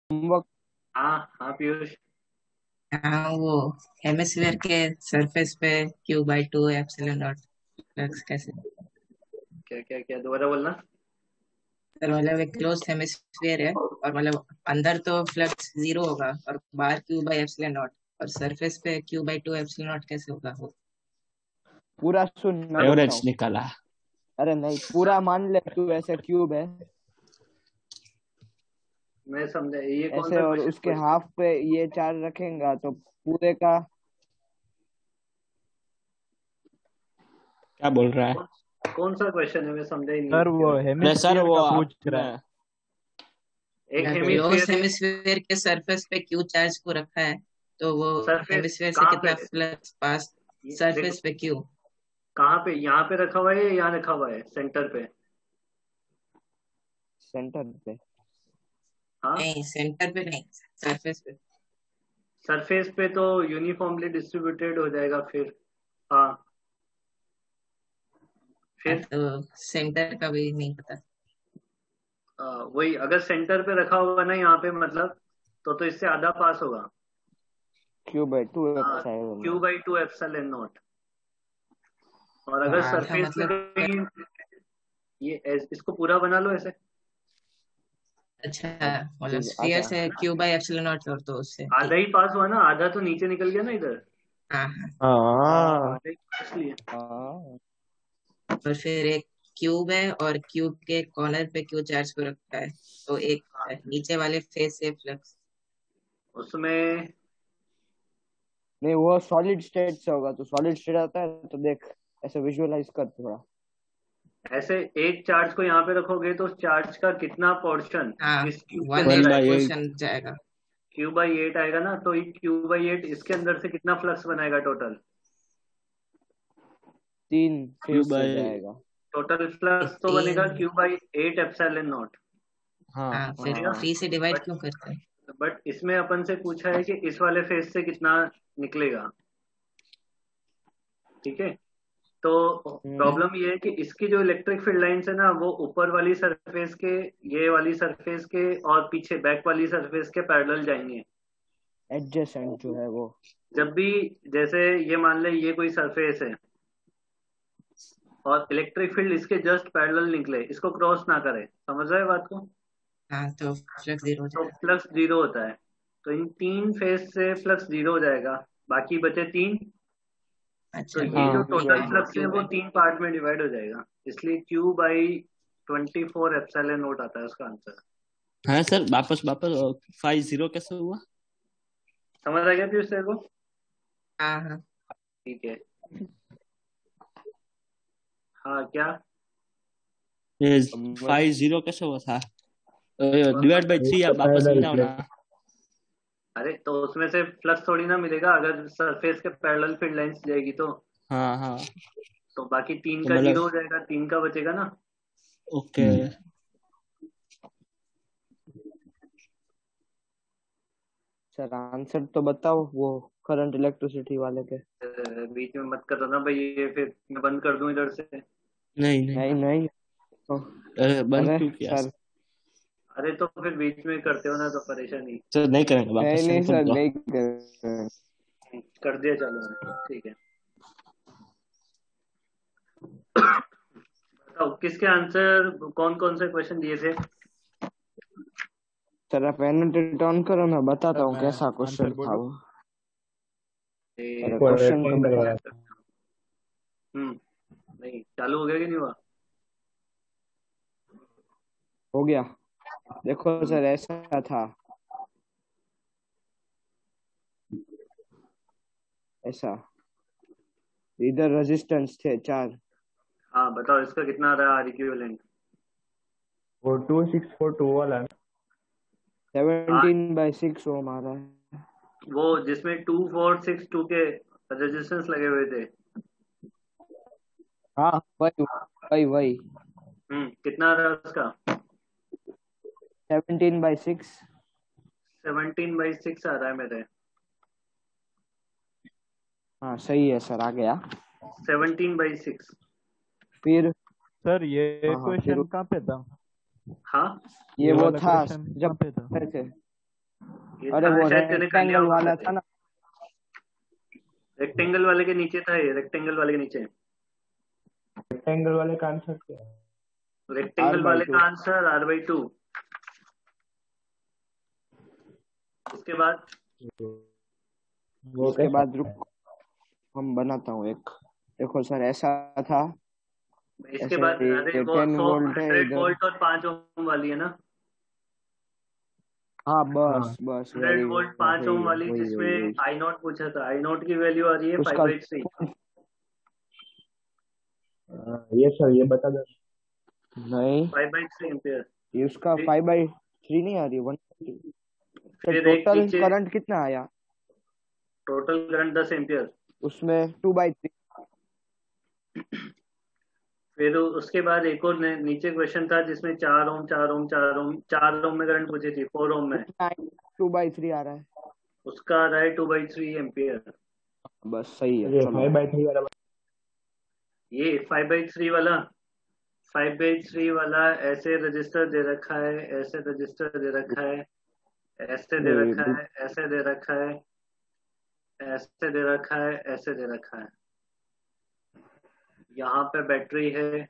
Homework. हाँ हाँ पीयूष। हाँ वो हेमिस्फीयर के सरफेस पे Q by two epsilon not flux कैसे। क्या क्या क्या दोबारा बोलना। सर मतलब एक क्लोज हेमिस्फीयर है और मतलब अंदर तो फ्लक्स जीरो होगा और बाहर क्यू बाई एप्सिलॉन नॉट और सरफेस पे Q by two epsilon not कैसे होगा वो। पूरा सुन, मैं बोलता एवरेज हूँ। निकाला। अरे नहीं, पूरा मान ले तू, ऐसे क्यूब है मैं समझा, ये कौन ऐसे, सा और क्वेश्चन उसके पूछ। हाफ पे ये चार्ज रखेगा तो पूरे का। क्या बोल रहा है? कौन, कौन सा क्वेश्चन है, मैं समझा ही नहीं सर इसके वो बारे अरे सर हेमिस्फीयर वो का आप पूछ रहा है। में। एक क्लोज हेमिस्फीयर है। हेमिस्फीयर के सरफेस पे क्यू चार्ज को रखा है तो वो सरफेस हेमिस्फीयर से कहाँ पे कितना है? Flux pass. देखो, सरफेस पे क्यू। कहाँ पे, यहाँ पे रखा हुआ है या यहाँ रखा हुआ है सेंटर पे? सेंटर पे। हाँ, नहीं सेंटर पे नहीं, सरफेस पे। सरफेस पे तो यूनिफॉर्मली डिस्ट्रीब्यूटेड हो जाएगा फिर। हाँ, हाँ फिर तो सेंटर का भी नहीं पता। वही, अगर सेंटर पे रखा होगा ना यहाँ पे, मतलब तो इससे आधा पास होगा। क्यूब है टू हाँ, epsilon Q not. By two epsilon not. और तो अगर आधा सरफेस पे मतलब कहीं, इसको पूरा बना लो ऐसे। अच्छा मतलब ठीक है, स्फीयर आधा। से क्यू बाई एप्सिलॉन नॉट और तो उससे आधा ठीक। ही पास हुआ ना, आधा तो नीचे निकल गया ना इधर। हाँ हाँ। हाँ। आधा ही पास लिए। हाँ, और फिर एक क्यूब है और क्यूब के कॉर्नर पे क्यू चार्ज को रखा है तो एक नीचे वाले फेस से फ्लक्स। उसमें नहीं वो सॉलिड स्टेट से होगा, तो सॉलिड स्टेट आता है तो देख, ऐसे विजुअलाइज कर थोड़ा। ऐसे एक चार्ज को यहाँ पे रखोगे तो उस चार्ज का कितना पोर्शन हाँ इस क्यूब के वन अंदर वन एट बाई आएगा? एट पोर्शन जाएगा। क्यू बाई एट आएगा ना, तो ये क्यू बाई एट इसके अंदर से कितना फ्लक्स बनाएगा टोटल? तीन क्यू फेज से बाई। जाएगा। टोटल फ्लक्स तो बनेगा तीन। Q by eight epsilon naught. हाँ हाँ फिर बनेगा। हाँ। थ्री से डिवाइड बट क्यों करते हैं। बट इसमें अपन से पूछा है कि इस वाले फेस से कितना निकलेगा। ठीक है, तो हम्म। प्रॉब्लम ये है कि इसकी जो इलेक्ट्रिक फील्ड लाइंस है ना, वो ऊपर वाली सरफेस के, ये वाली सरफेस के और पीछे बैक वाली सरफेस के पैरेलल जाएंगे। एडजेसेंट जो है वो। जब भी, जैसे ये मान ले ये कोई सरफेस है और इलेक्ट्रिक फील्ड इसके जस्ट पैरेलल निकले, इसको क्रॉस ना करे, समझ रहे हैं बात को? हाँ तो फ्लक्स जीरो हो तो जाएगा। फ्लक्स जीरो होता है। तो इन तीन फेस से फ्लक्स जीरो हो जाएगा, बाकी बचे तीन। तो अच्छा ये मतलब जो हाँ टोटल क्यू फ्लक्स है क्यू वो बाई। तीन पार्ट में डिवाइड हो जाएगा। इसलिए क्यू बाई 24 एप्सिलॉन नोट आता है उसका आंसर। हाँ सर, वापस वापस 50 कैसे हुआ? समझ आ गया पीयूष तेरे को? हाँ हाँ। ठीक है। हाँ क्या? ये समझ। 50 कैसे हुआ था? कौन सा? डिवाइड बाई थ्री, आप वापस समझाओ ना। अरे तो उसमें से फ्लक्स थोड़ी ना मिलेगा, अगर सरफेस के पैरेलल फील्ड लाइंस जाएगी हाँ हाँ। तो बाकी तीन तो का जीरो मतलब हो जाएगा, तीन का बचेगा ना। ओके। सर आंसर तो बताओ वो करंट इलेक्ट्रिसिटी वाले के। बीच में मत करो ना भाई, ये फिर मैं बंद कर दूं इधर से। नहीं नहीं। नहीं नहीं। तो, अरे बंद अरे क्यों किया? सर। अरे तो फिर बीच में करते हो ना तो परेशानी। सर नहीं करेंगे, नहीं वापस से नहीं कर सर, दो। नहीं कर। कर दिया, चलो ठीक है। बताओ किसके आंसर, कौन कौन से क्वेश्चन दिए थे? सर आप एनोटेट ऑन करो, मैं बताता सर हूँ मैं कैसा आंसर क्वेश्चन था बोलूं। वो। ए, अरे क्वेश्चन तो बता। हम्म, नहीं चालू हो गया कि नहीं हुआ? हो गया। देखो हम्म, सर, ऐसा था, ऐसा। इधर रेजिस्टेंस थे चार। हाँ बताओ इसका कितना आ रहा है आर इक्विवेलेंट? वो 2642 वाला है। 17/6 ओम आ रहा है। वो जिसमें 2462 के रेजिस्टेंस लगे हुए थे। हाँ वही वही वही। कितना आ रहा है उसका? 17/6। 17/6 आ रहा है मेरे। हाँ सही है सर, आ गया। 17/6। फिर। सर ये हाँ हाँ फिर। क्वेश्चन कहाँ पे था? हाँ, ये ये वो वाला था क्वेश्चन जब कहाँ पे था? पढ़े थे। ये अरे था वो शायद तूने कर लिया रेक्टेंगल होगा वाला पहले। था ना। रेक्टेंगल वाले के नीचे था ये, रेक्टेंगल वाले के नीचे। रेक्टेंगल वाले का आंसर क्या है? रेक्टेंगल वाले का आंसर R/2। उसके बाद वो उसके कैसा बाद है? रुक, हम बनाता हूँ एक। देखो सर ऐसा था, इसके ऐसे बाद अरे वो 10 वोल्ट है 100 इधर। वोल्ट और 5 ओम वाली है ना। हाँ हाँ बस बस 100 वेरी वोल्ट गुड, 5 वही ओम है, वाली, वही वही जिसमें वही। आई नॉट पूछा था। आई नॉट की वैल्यू आ रही है उसका 5/3। ये सर ये बता दो। नहीं, 5/3 एम्पियर। ये उसका 5/3 नहीं आ रही, 1। तो फिर एक टोटल पीछे करंट कितना आया टोटल करंट 10 एम्पियर। उसमें? 2/3। फिर उसके बाद एक और नीचे क्वेश्चन था जिसमें 4 ओम 4 ओम 4 ओम 4 ओम में करंट पूछी थी, 4 ओम में। 2/3 आ रहा है। उसका आ रहा है 2/3 एम्पियर। बस सही है, ये चलो। 5/3 वाला ये 5/3 वाला, 5/3 वाला ऐसे रजिस्टर दे रखा है, ऐसे रजिस्टर दे रखा है, ऐसे दे वेरी रखा गुड। है, ऐसे दे रखा है, ऐसे दे रखा है, ऐसे दे रखा है। यहाँ पे बैटरी है,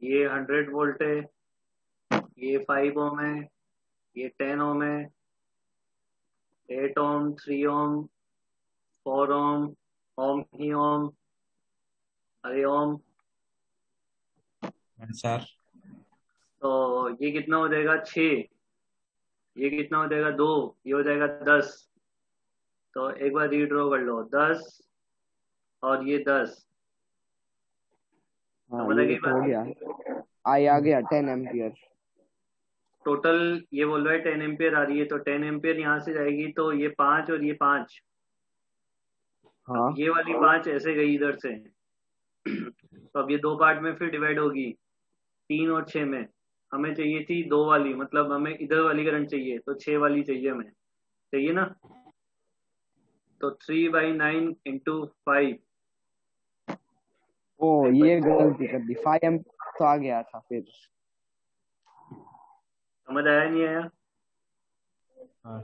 ये 100 वोल्ट है, ये 5 ओम है, ये 10 ओम है, 8 ओम, 3 ओम, 4 ओम, ओम ही ओम, अरे ओम। सर तो ये कितना हो जाएगा 6, ये कितना हो जाएगा 2, ये हो जाएगा 10। तो एक बार रीड्रॉ कर लो, 10 और ये 10। हाँ समझ आ ये गई तो हो बात। गया, आ गया 10 एम्पियर। टोटल ये बोल रहा है 10 एम्पियर आ रही है, तो 10 एम्पियर यहाँ से जाएगी, तो ये 5 और ये 5। हाँ अब ये वाली 5 ऐसे गई इधर से। तो अब ये दो पार्ट में फिर डिवाइड होगी, 3 और 6 में। हमें चाहिए थी 2 वाली, मतलब हमें इधर वाली करंट चाहिए, तो 6 वाली चाहिए हमें, चाहिए ना। तो 3/9 इंटू 5। ओ ये गलती कर दी, 5 एम्प तो आ गया था फिर। समझ आया नहीं आया? हाँ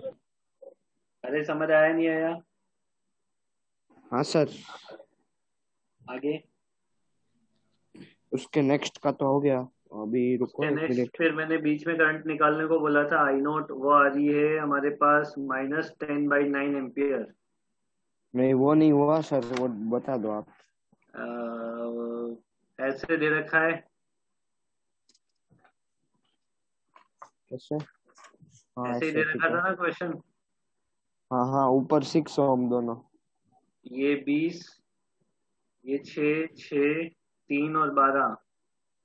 अरे समझ आया नहीं आया? हाँ सर, आगे उसके नेक्स्ट का तो हो गया। अभी रुको उसके 1 नेक्स्ट मिनट। फिर मैंने बीच में करंट निकालने को बोला था, आई नोट, वो आ रही है हमारे पास -10/9 एम्पियर। नहीं वो नहीं हुआ सर, वो बता दो आप। ऐसे दे रखा है, कैसे? हाँ ऐसे ही दे ऐसे, ठीक रखा है। था ना क्वेश्चन। हाँ हाँ, ऊपर 6 ओम दोनों। ये 20, ये 6, 6, 3 और 12।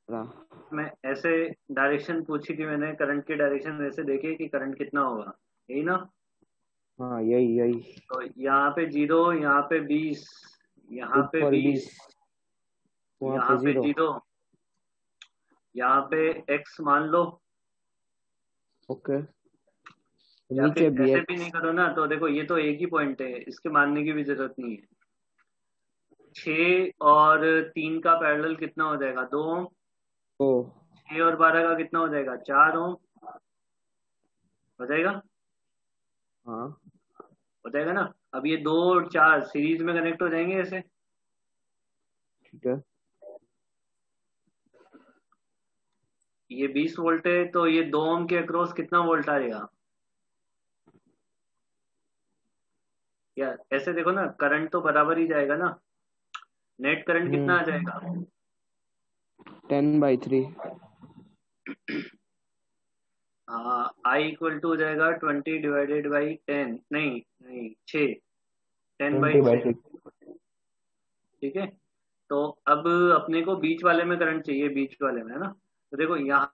हाँ मैं ऐसे डायरेक्शन पूछी थी मैंने, करंट की डायरेक्शन ऐसे देखिए कि करंट कितना होगा, यही ना। हाँ, यही यही। तो यहाँ पे 0, यहाँ पे 20, यहाँ पे ऊपर 20, 20, वहाँ यहाँ पे पे 0। 0, यहाँ पे x मान लो। ओके, या नीचे फिर भी ऐसे भी एक। नहीं करो ना, तो देखो ये तो एक ही पॉइंट है, इसके मानने की भी जरूरत नहीं है। 6 और 3 का पैरेलल कितना हो जाएगा, 2 ओम। ओ 6 और 12 का कितना हो जाएगा, 4 ओम। हो जाएगा, हाँ हो जाएगा ना। अब ये 2 और 4 सीरीज में कनेक्ट हो जाएंगे ऐसे। ठीक है। ये 20 वोल्ट है, तो ये 2 ओम के अक्रॉस कितना वोल्ट आएगा। या ऐसे देखो ना, करंट तो बराबर ही जाएगा ना। नेट करंट कितना आ जाएगा, 10/3। हाँ, आई इक्वल टू हो जाएगा 20/10, नहीं नहीं 6, 10/6। 20/6। ठीक है। तो अब अपने को बीच वाले में करंट चाहिए, बीच वाले में, है ना। तो देखो यहाँ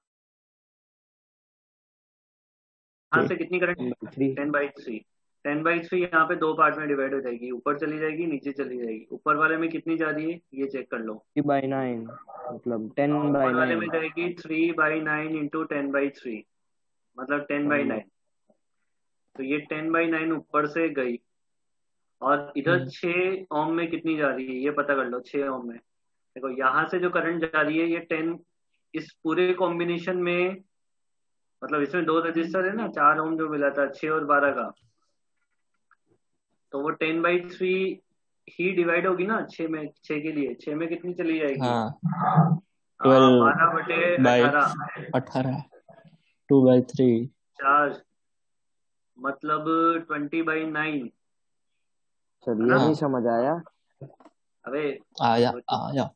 से कितनी करंट, 10/3। 10/3। 10/3 यहाँ पे दो पार्ट में डिवाइड हो जाएगी, ऊपर चली जाएगी, नीचे चली जाएगी। ऊपर वाले में कितनी जा रही है ये चेक कर लो। 3/9, मतलब ऊपर वाले में 10/9। जाएगी 3/9 इंटू 10/3, मतलब 10/9। तो ये 10/9 ऊपर से गई, और इधर 6 ओम में कितनी जा रही है ये पता कर लो। 6 ओम में देखो, यहाँ से जो करंट जा रही है ये 10, इस पूरे कॉम्बिनेशन में मतलब इसमें 2 रजिस्टर है ना, 4 ओम जो मिला था 6 और 12 का, तो वो 10/3 ही डिवाइड होगी ना 6 में, 6 के लिए 6 में कितनी चली जाएगी? हाँ 12 बाय 12/18 18 2/3 चार्ज, मतलब 20/9 सर है ये ना? नहीं हाँ समझ आया। अबे आया वो चुप, आया।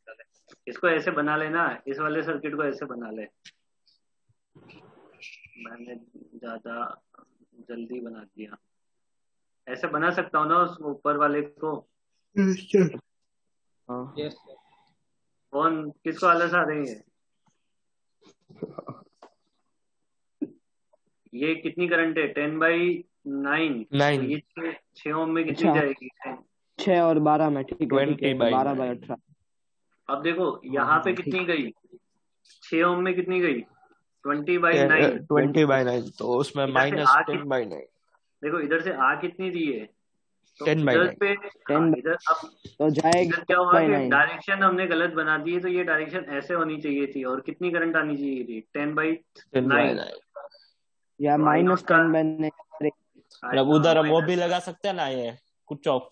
इसको ऐसे बना लेना, इस वाले सर्किट को ऐसे बना ले, मैंने ज्यादा जल्दी बना दिया। ऐसे बना सकता हूँ ना उस ऊपर वाले को? हाँ यस कौन, किसको आलस आ रही है? ये कितनी करंट है? 10/9, तो 9 ये 6 ओम में कितनी अच्छा, जाएगी? 6 और 12 में, ठीक है ठीक 20 है, बाई 12/18। अब देखो हाँ यहाँ पे हाँ ठीक। कितनी गई, 6 ओम में कितनी गई? 20/9। 20/9 तो उसमें इधर से माइनस आ 10/9 देखो इधर से आ कितनी दी है, तो इधर 10/9 पे, हाँ 10 इधर अब तो जाएगी इधर क्या 10 हुआ बाई कि 9 डायरेक्शन हमने गलत बना दी है, तो ये डायरेक्शन ऐसे होनी चाहिए थी, और कितनी करंट आनी चाहिए थी? 10/9। 10/9 या तो आई नॉट का -10/9। मतलब उधर हम वो भी लगा सकते हैं ना, ये कुछ ऑफ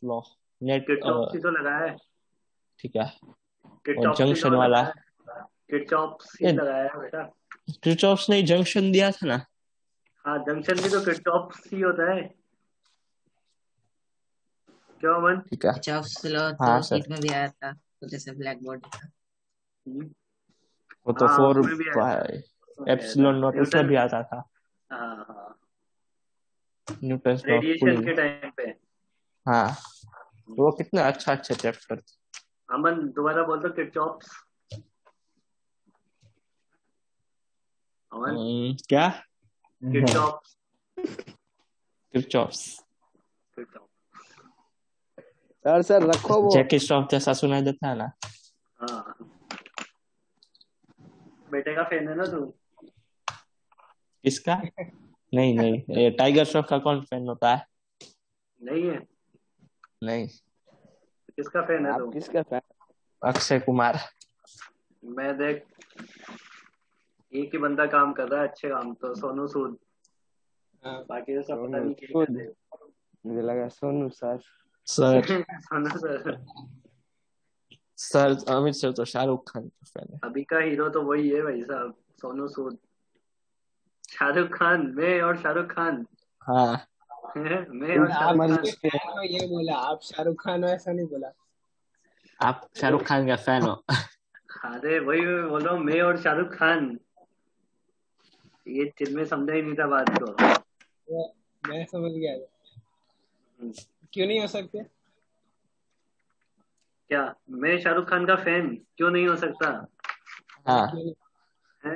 लॉ नेट। किरचॉफ ही तो लगाया है, ठीक है। और किरचॉफ ही तो जंक्शन वाला, लगाया है, किरचॉफ ही ये लगाया है बेटा। क्रिचॉफ्स ने जंक्शन दिया था ना। हाँ जंक्शन भी तो किरचॉफ ही होता है, क्यों अमन? ठीक है। किरचॉफ्स लॉ हाँ तो सर, हीट में भी आया था, तो जैसे ब्लैक बॉडी था। हम्म, वो तो हाँ 4 उसमें भी आया था, उसमें भी आया था एप्सिलॉन नॉट उसमें न्यूटन। भी आता था, हाँ हाँ, Newton law of radiation cooling. के टाइम पे। हाँ वो कितना अच्छा अच्छा चैप्टर। अमन दोबारा बोल तो, किरचॉफ। अमन, क्या? Kirchhoff, Kirchhoff's. किरचॉफ। सर रखो वो। जैकी श्रॉफ जैसा सुनाई देता है ना। हाँ बेटे का फैन है ना तू? किसका? नहीं नहीं, ये टाइगर श्रॉफ का कौन फैन होता है? नहीं है? नहीं, किसका फैन है आप तू? किसका फैन? अक्षय कुमार। मैं देख, एक ही बंदा काम कर रहा है अच्छे काम, तो सोनू सूद, हाँ बाकी तो सब पता सोनू नहीं क्या सूद, कर रहे मुझे लगा सोनू सर। सर, हैं। Sonu sir, sir Amit sir तो शाहरुख खान का फैन है। अभी का हीरो तो वही है भाई साहब, सोनू सूद। शाहरुख खान, मैं और शाहरुख खान। हाँ मैं और आप शाहरुख खान। उसके फैन हो ये बोला, आप शाहरुख खान हो ऐसा नहीं बोला। आप शाहरुख खान का फैन हो। अरे वही मैं बोल रहा हूँ, मैं और शाहरुख खान। ये चिल में समझा ही नहीं था बात को। मैं समझ गया, क्यों नहीं हो सकते? क्या मैं शाहरुख खान का फैन क्यों नहीं हो सकता हाँ हाँ क्यों नहीं? है?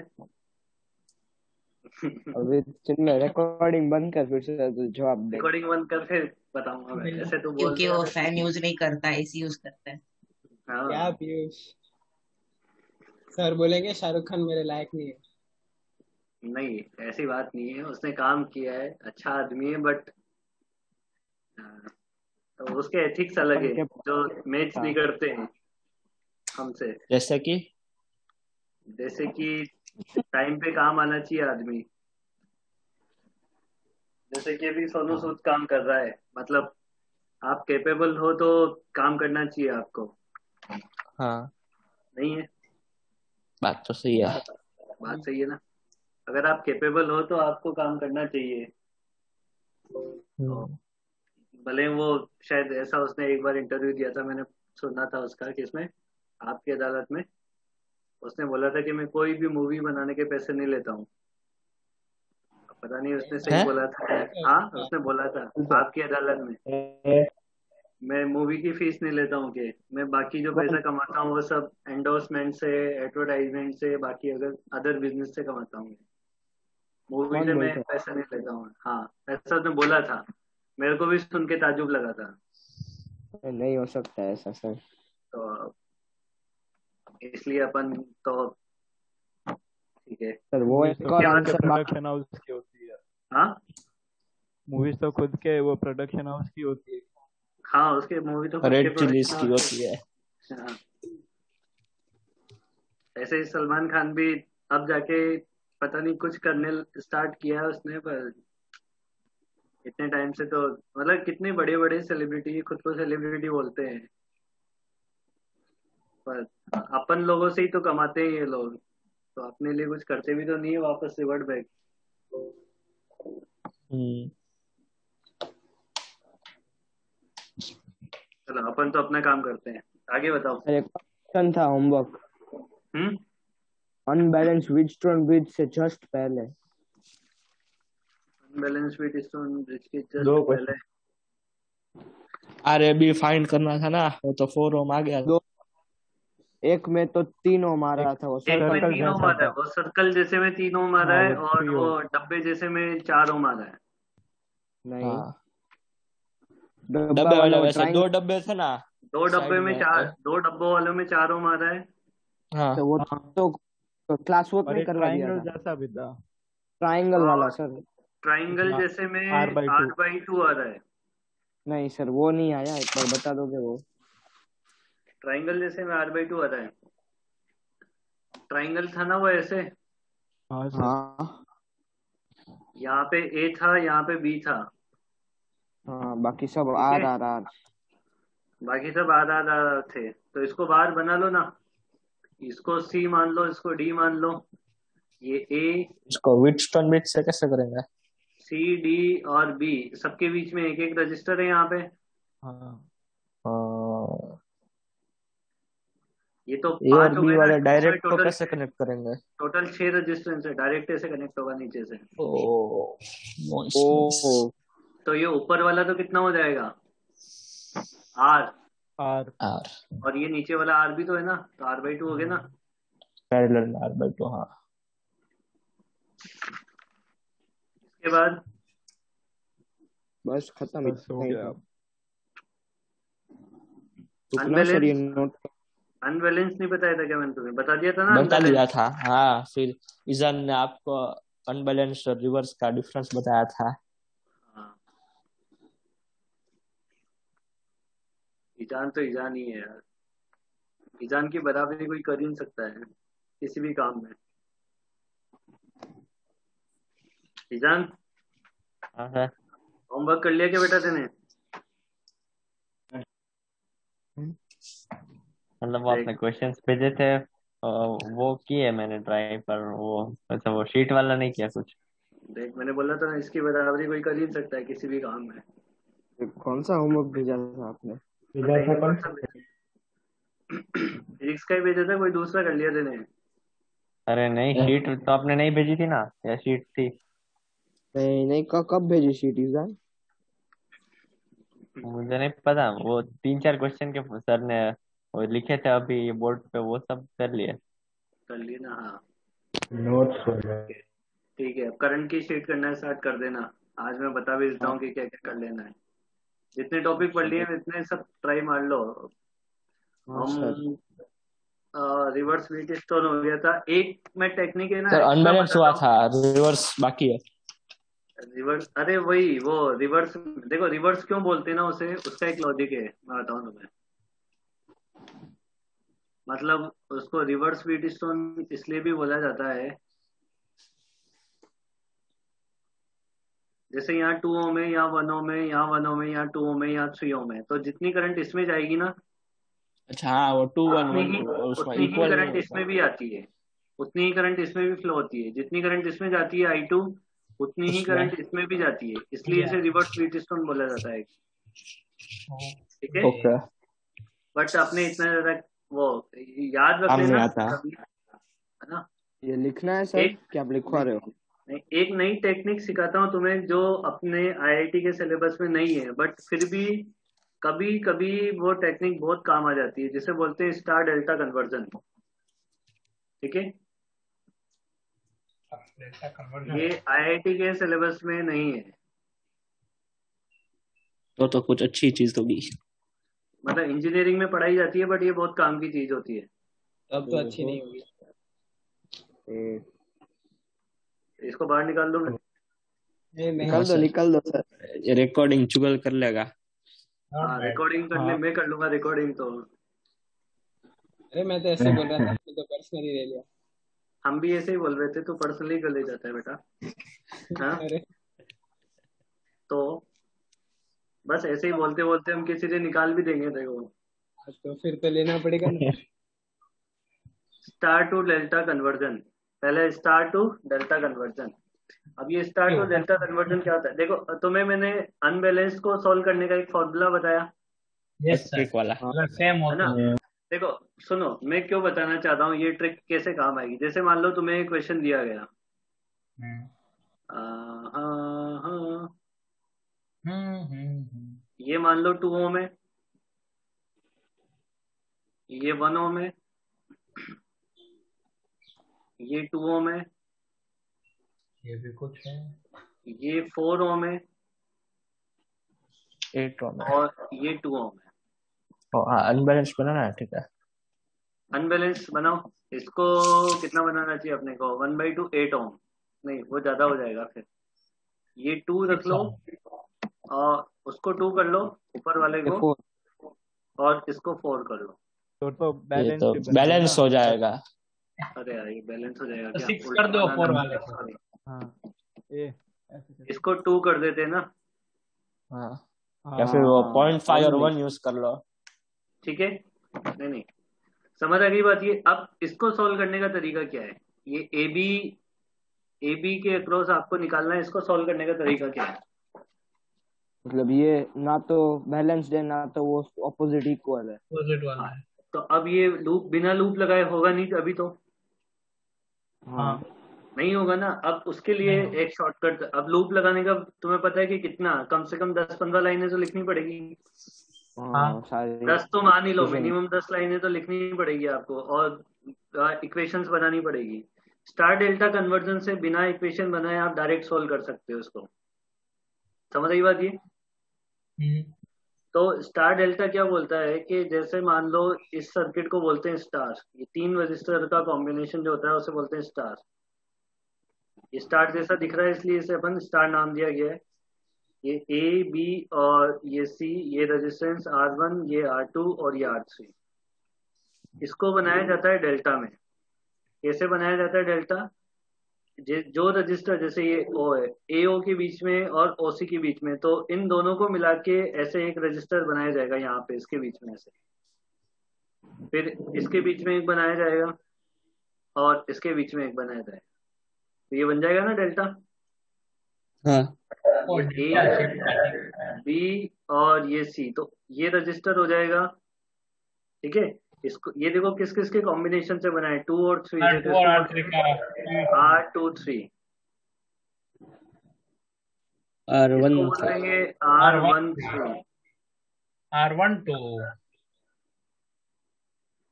अभी चिन्ह रिकॉर्डिंग बंद कर, फिर से तो जवाब दे। रिकॉर्डिंग बंद कर फिर बताऊंगा मैं, ऐसे तो बोल क्योंकि रहे वो हैं। फैन यूज नहीं करता, एसी यूज करता है। क्या हाँ पीयूष, सर बोलेंगे शाहरुख खान मेरे लायक नहीं है। नहीं, ऐसी बात नहीं है, उसने काम किया है, अच्छा आदमी है, बट तो उसके एथिक्स अलग है, के जो मैच नहीं करते हैं हमसे। जैसे कि जैसे कि टाइम पे काम आना चाहिए आदमी, जैसे कि अभी सोनू हाँ सूद काम कर रहा है, मतलब आप कैपेबल हो तो काम करना चाहिए आपको, हाँ, नहीं है? बात तो सही है। बात सही है ना? अगर आप कैपेबल हो तो आपको काम करना चाहिए। तो हम्म, भले वो, शायद ऐसा उसने एक बार इंटरव्यू दिया था, मैंने सुना था उसका, कि इसमें आपकी अदालत में उसने बोला था कि मैं कोई भी मूवी बनाने के पैसे नहीं लेता हूँ। पता नहीं उसने सही है। बोला था। हाँ उसने बोला था आपकी अदालत में, मैं मूवी की फीस नहीं लेता हूँ, कि मैं बाकी जो पैसा कमाता हूँ वो सब एंडोर्समेंट से, एडवर्टाइजमेंट से, बाकी अगर अदर बिजनेस से कमाता हूँ, मूवी से कौन मैं बोलते पैसा नहीं लेता हूँ। हाँ ऐसा उसने बोला था, मेरे को भी सुन के ताजुब लगा था। हैं? नहीं हो सकता है ऐसा सर। तो इसलिए अपन तो ठीक है। सर वो मूवीज एक तो और खुद के आंसर प्रोडक्शन हाउस की होती है। हाँ मूवीज तो खुद के वो प्रोडक्शन हाउस की होती है। हाँ, उसके मूवी तो खुद के रेड चिलीज प्रोडक्शन की हाउस होती है। के। हाँ ऐसे ही सलमान खान भी अब जाके पता नहीं कुछ करने स्टार्ट किया है उसने, पर इतने टाइम से तो मतलब कितने बड़े बड़े सेलिब्रिटी खुद को सेलिब्रिटी बोलते हैं, पर अपन लोगों से ही तो कमाते हैं ये लोग, तो अपने लिए कुछ करते भी तो नहीं है वापस रिवर्ट बैक। हम्म चलो अपन तो अपना काम करते हैं, आगे बताओ। अरे क्वेश्चन था होमवर्क, हम्म अनबैलेंस व्हीटस्टोन ब्रिज से जस्ट पहले। बैलेंस शीट स्टोन ब्रिज के जस्ट दो पहले। RAB फाइंड करना था ना, वो तो 4 ओम आ गया। दो, एक में तो तीनों मारा था वो एक में सर्कल तीनों जैसा मारा है, था। वो सर्कल जैसे में तीनों मारा हाँ है, वो और 3 वो ओम। डब्बे जैसे में चारों मारा है। नहीं, हाँ डब्बा डब्बे वाला वाले वो वैसे 2 ट्रायंगल, डब्बे थे ना दो डब्बे साइड में में। चार, दो डब्बों वालों में चारों मारा है। हाँ तो वो तो क्लास वर्क और में एक करवा दिया ट्रायंगल था। जैसा भी था। ट्रायंगल वाला और सर। ट्राइंगल जैसे में R/2। R/2 आ रहा है। नहीं सर, वो नहीं आया, एक बार बता दोगे वो? ट्राइंगल जैसे में R/2 आ रहा है। ट्राइंगल था ना वो ऐसे, हाँ सर। हाँ यहाँ पे A था, यहाँ पे B था, हाँ, बाकी सब ठीक है। आर। बाकी सब R थे, तो इसको बाहर बना लो ना, इसको C मान लो, इसको D मान लो, ये A इसको व्हीटस्टोन ब्रिज से कैसे करेंगे? C D और B सबके बीच में एक एक रजिस्टर है यहाँ पे। हाँ हाँ, ये तो A और 5 हो B गए ना, वाले इसमें डायरेक्ट को टोटल कैसे कनेक्ट करेंगे? टोटल 6 रजिस्टेंस है, डायरेक्ट ऐसे कनेक्ट होगा नीचे से। ओ नाइस नाइस। ओ तो ये ऊपर वाला तो कितना हो जाएगा, R, और R और ये नीचे वाला R भी तो है ना, तो R/2 हो गया ना। Parallel R/2। हाँ इसके बाद बस खत्म, बस हो इतना ही गया था। अब। रुकना सर, ये अनबैलेंस, नोट। अनबैलेंस नहीं बताया था क्या मैंने तुम्हें, बता दिया था ना बता दिया अनबैलेंस। था। हाँ फिर ईजान ने आपको अनबैलेंस और रिवर्स का डिफरेंस बताया था। हाँ, ईजान तो ईजान ही है यार, ईजान की बराबरी कोई कर ही नहीं सकता है किसी भी काम में। ईजान, हाँ है। होमवर्क कर लिया क्या बेटा तेने? मतलब वो आपने देख क्वेश्चंस भेजे थे, वो किए मैंने ट्राई, पर वो अच्छा वो शीट वाला नहीं किया कुछ। देख, मैंने बोला था ना, इसकी बराबरी कोई कर ही नहीं सकता है किसी भी काम में। कौन सा होमवर्क भेजा था आपने? पता ही नहीं कौन सा भेजा। फिजिक्स का ही भेजा था, कोई दूसरा कर लिया तेने? अरे नहीं, शीट तो आपने नहीं भेजी थी ना, या शीट थी? नहीं नहीं, कब भेजी शीट ईजान? मुझे नहीं पता, वो 3-4 क्वेश्चन के सर ने वो लिखे थे अभी बोर्ड पे, वो सब कर लिए। कर ली ना, हाँ। नोट्स हो गए। ठीक है, अब करंट की शीट करना स्टार्ट कर देना। आज मैं बता भी देता हाँ हूँ कि क्या क्या कर लेना है। जितने टॉपिक पढ़ लिए इतने सब ट्राई मार लो। हाँ सर। हम रिवर्स बीट स्टोन हो गया था, एक में टेक्निक है ना सर एक्स्ट्रा अनबैलेंस हुआ बताता हूँ। था, रिवर्स बाकी है। रिवर्स, अरे वही वो रिवर्स, देखो रिवर्स क्यों बोलते हैं ना उसे, उसका एक लॉजिक है, मैं बताऊँ तुम्हें। मतलब उसको रिवर्स बीट स्टोन इसलिए भी बोला जाता है, जैसे यहाँ 2 ओम में, यहाँ 1 ओम में, यहाँ 1 ओम में, यहाँ 2 ओम में, यहाँ 3 ओम में, तो जितनी करंट इसमें जाएगी ना, अच्छा हाँ वो 2-1-1 उतनी ही और उसमें उतनी ही इक्वल नहीं करंट होगा। इसमें भी आती है, उतनी ही करंट इसमें भी फ्लो होती है, जितनी करंट इसमें जाती है I2, उतनी ही उसमें करंट इसमें भी जाती है, इसलिए इसे रिवर्स बीट स्टोन बोला जाता है। ठीक है, ओके। बट आपने इतना ज्यादा वो याद रख काम नहीं लेना आता। कभी, है ना। ये लिखना है सर एक कि आप लिखवा रहे हो? नहीं, एक नई टेक्निक सिखाता हूँ तुम्हें जो अपने IIT के सिलेबस में नहीं है, बट फिर भी कभी कभी वो टेक्निक बहुत काम आ जाती है, जिसे बोलते हैं स्टार डेल्टा कन्वर्जन। ठीक है, ये IIT के सिलेबस में नहीं है, तो कुछ अच्छी चीज होगी। मतलब इंजीनियरिंग में पढ़ाई जाती है, बट ये बहुत काम की चीज होती है। तब तो अच्छी नहीं होगी। इसको बाहर निकाल दो मैं। निकाल दो सर। ये रिकॉर्डिंग चुगल कर लेगा। हाँ, रिकॉर्डिंग करने हाँ। मैं कर लूंगा रिकॉर्डिंग तो। अरे मैं तो ऐसे बोल रहा था, आपने तो पर्सनली ले लिया। हम भी ऐसे ही बोल रहे थे, तो पर्सनली कर ले जाता है बेटा। हाँ, अरे तो बस ऐसे ही बोलते बोलते हम किसी से निकाल भी देंगे देखो। तो फिर तो लेना पड़ेगा ना। स्टार टू डेल्टा कन्वर्जन, पहले स्टार टू डेल्टा कन्वर्जन। अब ये स्टार टू डेल्टा कन्वर्जन क्या होता है, देखो तुम्हें मैंने अनबैलेंस को सॉल्व करने का एक फॉर्मूला बताया यस सर, ट्रिक वाला। अगर सेम हो है ना। तो देखो सुनो, मैं क्यों बताना चाहता हूँ ये ट्रिक कैसे काम आएगी। जैसे मान लो तुम्हें एक क्वेश्चन दिया गया, हम्म, हाँ हाँ, हम्म। ये मान लो 2 ओम है, ये 1 ओम है, ये 2 ओम है, ये भी कुछ है। ये 4 ओम है, 8 ओम है। और ये 2 ओम है। हाँ, अनबैलेंस बनाना है, ठीक है। अनबैलेंस बनाओ। इसको कितना बनाना चाहिए अपने को, 1/2 8 ओम, नहीं वो ज्यादा हो जाएगा फिर। ये 2 रख लो और उसको 2 कर लो ऊपर वाले को, 4 और इसको 4 कर लो। तो ये तो बैलेंस हो जाएगा। अरे यार ये बैलेंस हो जाएगा तो क्या, 6 उल्टा कर दो बनाना 4 है। वाले को। Sorry। हाँ ये ऐसे कर। इसको 2 कर देते ना, हाँ, या फिर वो 0.5 और 1 यूज कर लो। ठीक है। नहीं नहीं, समझ आ गई बात। ये अब इसको सॉल्व करने का तरीका क्या है, ये ए बी के अक्रॉस आपको निकालना है, इसको सॉल्व करने का तरीका क्या है। मतलब ये ना तो बैलेंस्ड है ना तो वो ऑपोजिट इक्वल है। अपोजिट वाला हाँ, है। तो अब ये लूप बिना लूप लगाए होगा नहीं अभी तो, हाँ, नहीं होगा ना। अब उसके लिए नहीं। एक शॉर्टकट, अब लूप लगाने का तुम्हें पता है कि कितना, कम से कम 10-15 लाइनें तो लिखनी पड़ेगी। हाँ, सारी 10 तो मान ही लो, equation। मिनिमम 10 लाइनें तो लिखनी पड़ेगी आपको, और इक्वेशंस बनानी पड़ेगी। स्टार डेल्टा कन्वर्जन से बिना इक्वेशन बनाए आप डायरेक्ट सोल्व कर सकते हो इसको। समझ आई बात ये। हम्म, तो स्टार डेल्टा क्या बोलता है कि जैसे मान लो इस सर्किट को बोलते हैं स्टार, ये 3 रजिस्टर का कॉम्बिनेशन जो होता है उसे बोलते हैं स्टार। ये स्टार जैसा दिख रहा है इसलिए इसे अपन स्टार नाम दिया गया है। ये ए बी और ये सी, ये रेजिस्टेंस R1, ये R2 और ये R3। इसको बनाया जाता है डेल्टा में। कैसे बनाया जाता है डेल्टा, जो रजिस्टर जैसे ये ओ है, AO के बीच में और OC के बीच में, तो इन दोनों को मिला के ऐसे एक रजिस्टर बनाया जाएगा यहाँ पे इसके बीच में से। फिर इसके बीच में एक बनाया जाएगा और इसके बीच में एक बनाया जाएगा, तो ये बन जाएगा ना डेल्टा। हाँ, और ये डेल्टा शेप का A ठीक। B और ये C, तो ये रजिस्टर हो जाएगा। ठीक है, इसको ये देखो किस किस के कॉम्बिनेशन से बना है, 2 और 3 से, तो R2 और इसको R3 का R2 3, R1 इसको बोल देंगे R1 3, R12।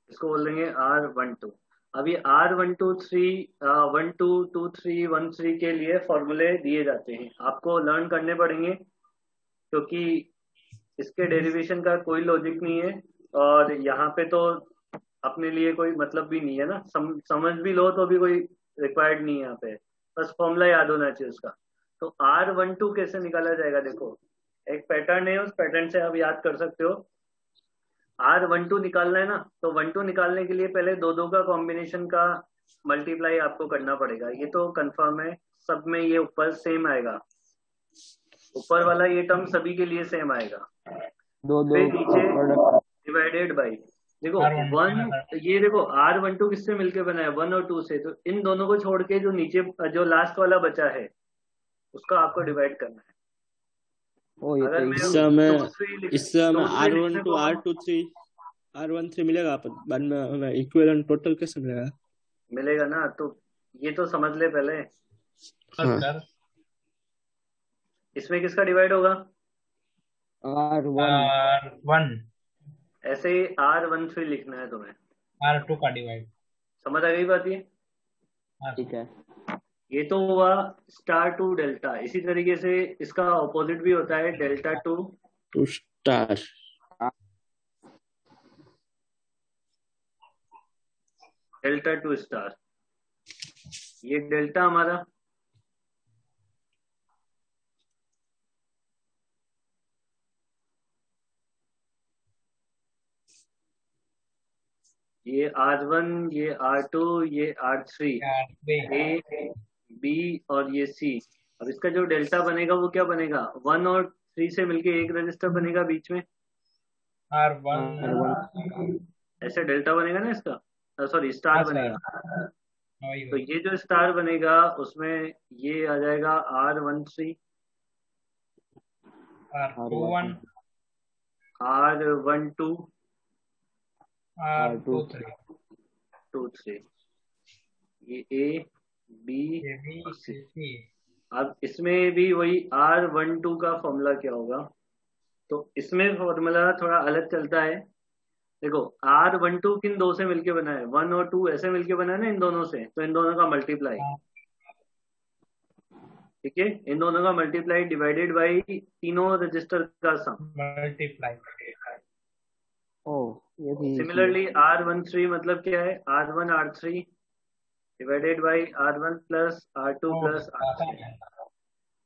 इसको बोल देंगे R12। अब ये R123 1 2 2 3 1 3 के लिए फॉर्मूले दिए जाते हैं, आपको लर्न करने पड़ेंगे, क्योंकि इसके डेरिवेशन का कोई लॉजिक नहीं है, और यहाँ पे तो अपने लिए कोई मतलब भी नहीं है ना, समझ भी लो तो भी कोई रिक्वायर्ड नहीं है यहाँ पे, बस फॉर्मूला याद होना चाहिए उसका। तो R12 कैसे निकाला जाएगा, देखो एक पैटर्न है, उस पैटर्न से आप याद कर सकते हो। R12 निकालना है ना, तो 1 2 निकालने के लिए पहले दो दो का कॉम्बिनेशन का मल्टीप्लाई आपको करना पड़ेगा, ये तो कंफर्म है। सब में ये ऊपर सेम आएगा, ऊपर वाला ये टर्म सभी के लिए सेम आएगा। दो फिर का नीचे प्रोडक्ट। डिवाइडेड बाई, देखो ये देखो R12 किससे मिलके बना है, 1 और 2 से, तो इन दोनों को छोड़ के जो नीचे जो लास्ट वाला बचा है उसका आपको डिवाइड करना है। ओ ये अगर तो मैं इससे हमें R12 R23 R13 मिलेगा, बाद में हमें इक्विवेलेंट टोटल कैसे मिलेगा? मिलेगा ना, तो ये तो समझ ले पहले। कर इसमें किसका डिवाइड होगा, R1 R1 ऐसे ही R13 लिखना है तुम्हें। R2 का डिवाइड। समझ आ गई बात ये। ठीक है। ये तो हुआ स्टार टू डेल्टा। इसी तरीके से इसका ऑपोजिट भी होता है, delta to to star. Delta to star. ये डेल्टा हमारा, ये R1, ये R2, ये R3, A, B और ये C। अब इसका जो डेल्टा बनेगा वो क्या बनेगा? 1 और 3 से मिलके एक रजिस्टर बनेगा बीच में, R1 ऐसे डेल्टा बनेगा ना इसका, सॉरी स्टार हाँ सर बनेगा। वही तो वही ये जो स्टार बनेगा उसमें ये आ जाएगा R13, R21 R12, R23 R23, ये A, B ये भी और C। C अब इसमें भी वही R12 का फॉर्मूला क्या होगा? तो इसमें फॉर्मूला थोड़ा अलग चलता है। देखो R12 किन दो से मिलके बना है? 1 और 2 ऐसे मिलके बना है ना इन दोनों से, तो इन दोनों का मल्टीप्लाई, हाँ ठीक है, इन दोनों का मल्टीप्लाई डिवाइडेड बाई तीनों रजिस्टर का सम। मल्टीप्लाई ओ ये भी easy है। सिमिलरली R13 मतलब क्या है? R1 R3 divided by R1 plus R2 plus आसान R3। है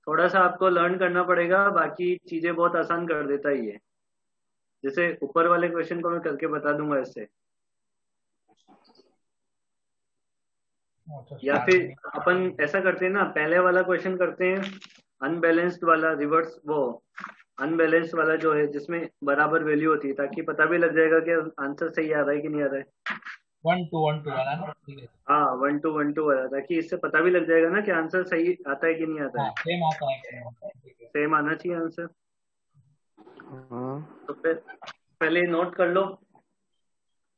थोड़ा सा आपको लर्न करना पड़ेगा, बाकी चीजें बहुत आसान कर देता ही है। जैसे ऊपर वाले क्वेश्चन को मैं करके बता दूंगा इससे, तो या फिर अपन ऐसा करते हैं ना, पहले वाला क्वेश्चन करते हैं अनबैलेंस्ड वाला, रिवर्स वो अनबैलेंस्ड वाला जो है जिसमें बराबर वैल्यू होती है, ताकि पता भी लग जाएगा कि आंसर सही आ रहा है कि नहीं आ रहा है। 1 2 1 2 वाला ना ठीक है हाँ 1 2 1 2 वाला, ताकि इससे पता भी लग जाएगा ना कि आंसर सही आता है कि नहीं आता हाँ है। सेम आता है same आता है, ठीक है सेम आना चाहिए आंसर। हाँ तो फिर पहले नोट कर लो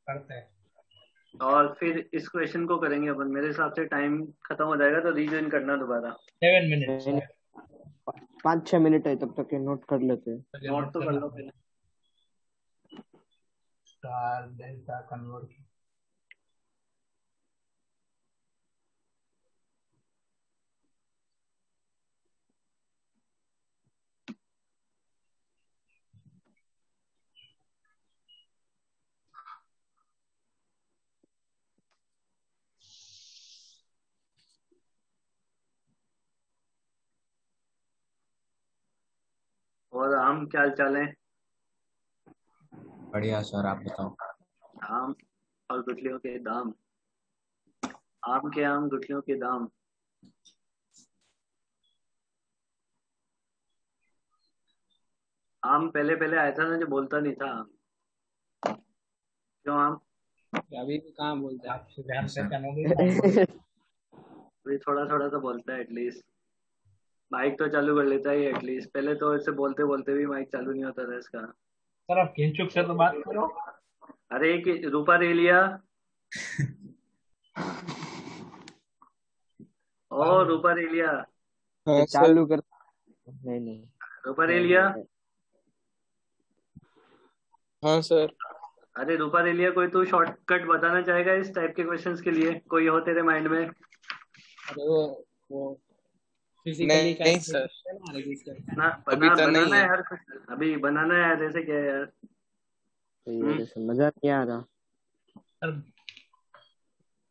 करते हैं और फिर इस क्वेश्चन को करेंगे अपन। मेरे हिसाब से टाइम खत्म हो जाएगा तो रीजॉइन करना दोबारा। 7 मिनट्स नहीं, 5-6 मिनट है, तब तक ये नोट कर लेते हैं। नोट तो कर लो पहले। स्टार डेल्टा कन्वर्ट और आम क्या हाल चाल है? बढ़िया सर, आप बताओ। आम और गुठलियों के दाम, आम के आम गुठलियों के दाम। आम पहले पहले आया था ना जो बोलता नहीं था आम, क्यों आम? अभी भी कहाँ बोलता है? आप ध्यान से करोगे अभी थोड़ा थोड़ा तो बोलता है एटलीस्ट, माइक तो चालू कर लेता है एटलीस्ट। पहले तो ऐसे बोलते बोलते भी माइक चालू नहीं होता था इसका। सर आप किंचुक से तो बात करो अरे कि रूपा रेलिया, ओ रूपा रेलिया, हाँ सर। चालू कर। नहीं नहीं रूपा रेलिया, हाँ सर। अरे रूपा रेलिया, कोई तू शॉर्टकट बताना चाहेगा इस टाइप के क्वेश्चंस के लिए? कोई हो तेरे माइंड में? अरे वो फिजिकली नहीं सर, ना अभी तो नहीं बनाना है। है यार कुछ, अभी बनाना है यार, ऐसे क्या है यार? ये जैसे मजा नहीं आ रहा। सर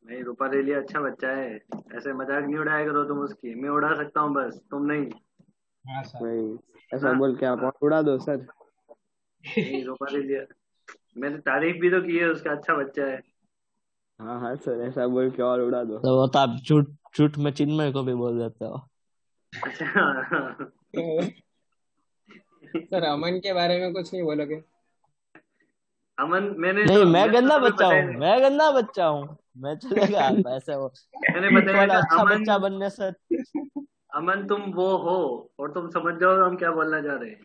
नहीं रूपा रेलिया अच्छा बच्चा है, ऐसे मजाक नहीं उड़ाया करो तुम उसकी। मैं उड़ा सकता हूँ बस, तुम नहीं। हाँ सर भाई ऐसा हाँ। बोल के आप और उड़ा दो सर। नहीं रूपा रेलिया, मैंने तारीफ भी तो की है उसका, अच्छा बच्चा है। हाँ हाँ सर, ऐसा बोल के और उड़ा दो। तो वो तो आप झूठ झूठ में चिन्मय को भी बोल देते हो। अच्छा सर अमन के बारे में कुछ नहीं बोलोगे? अमन मैंने नहीं, तो मैं गंदा तुम्हें बच्चा बताया हूँ, नहीं। मैं गंदा बच्चा हूँ, मैं चलेगा ऐसे वो मैंने ठीक बताया वाला था अच्छा अमन, बच्चा बनने से। अमन तुम वो हो और तुम समझ जाओ हम क्या बोलना चाह रहे हैं।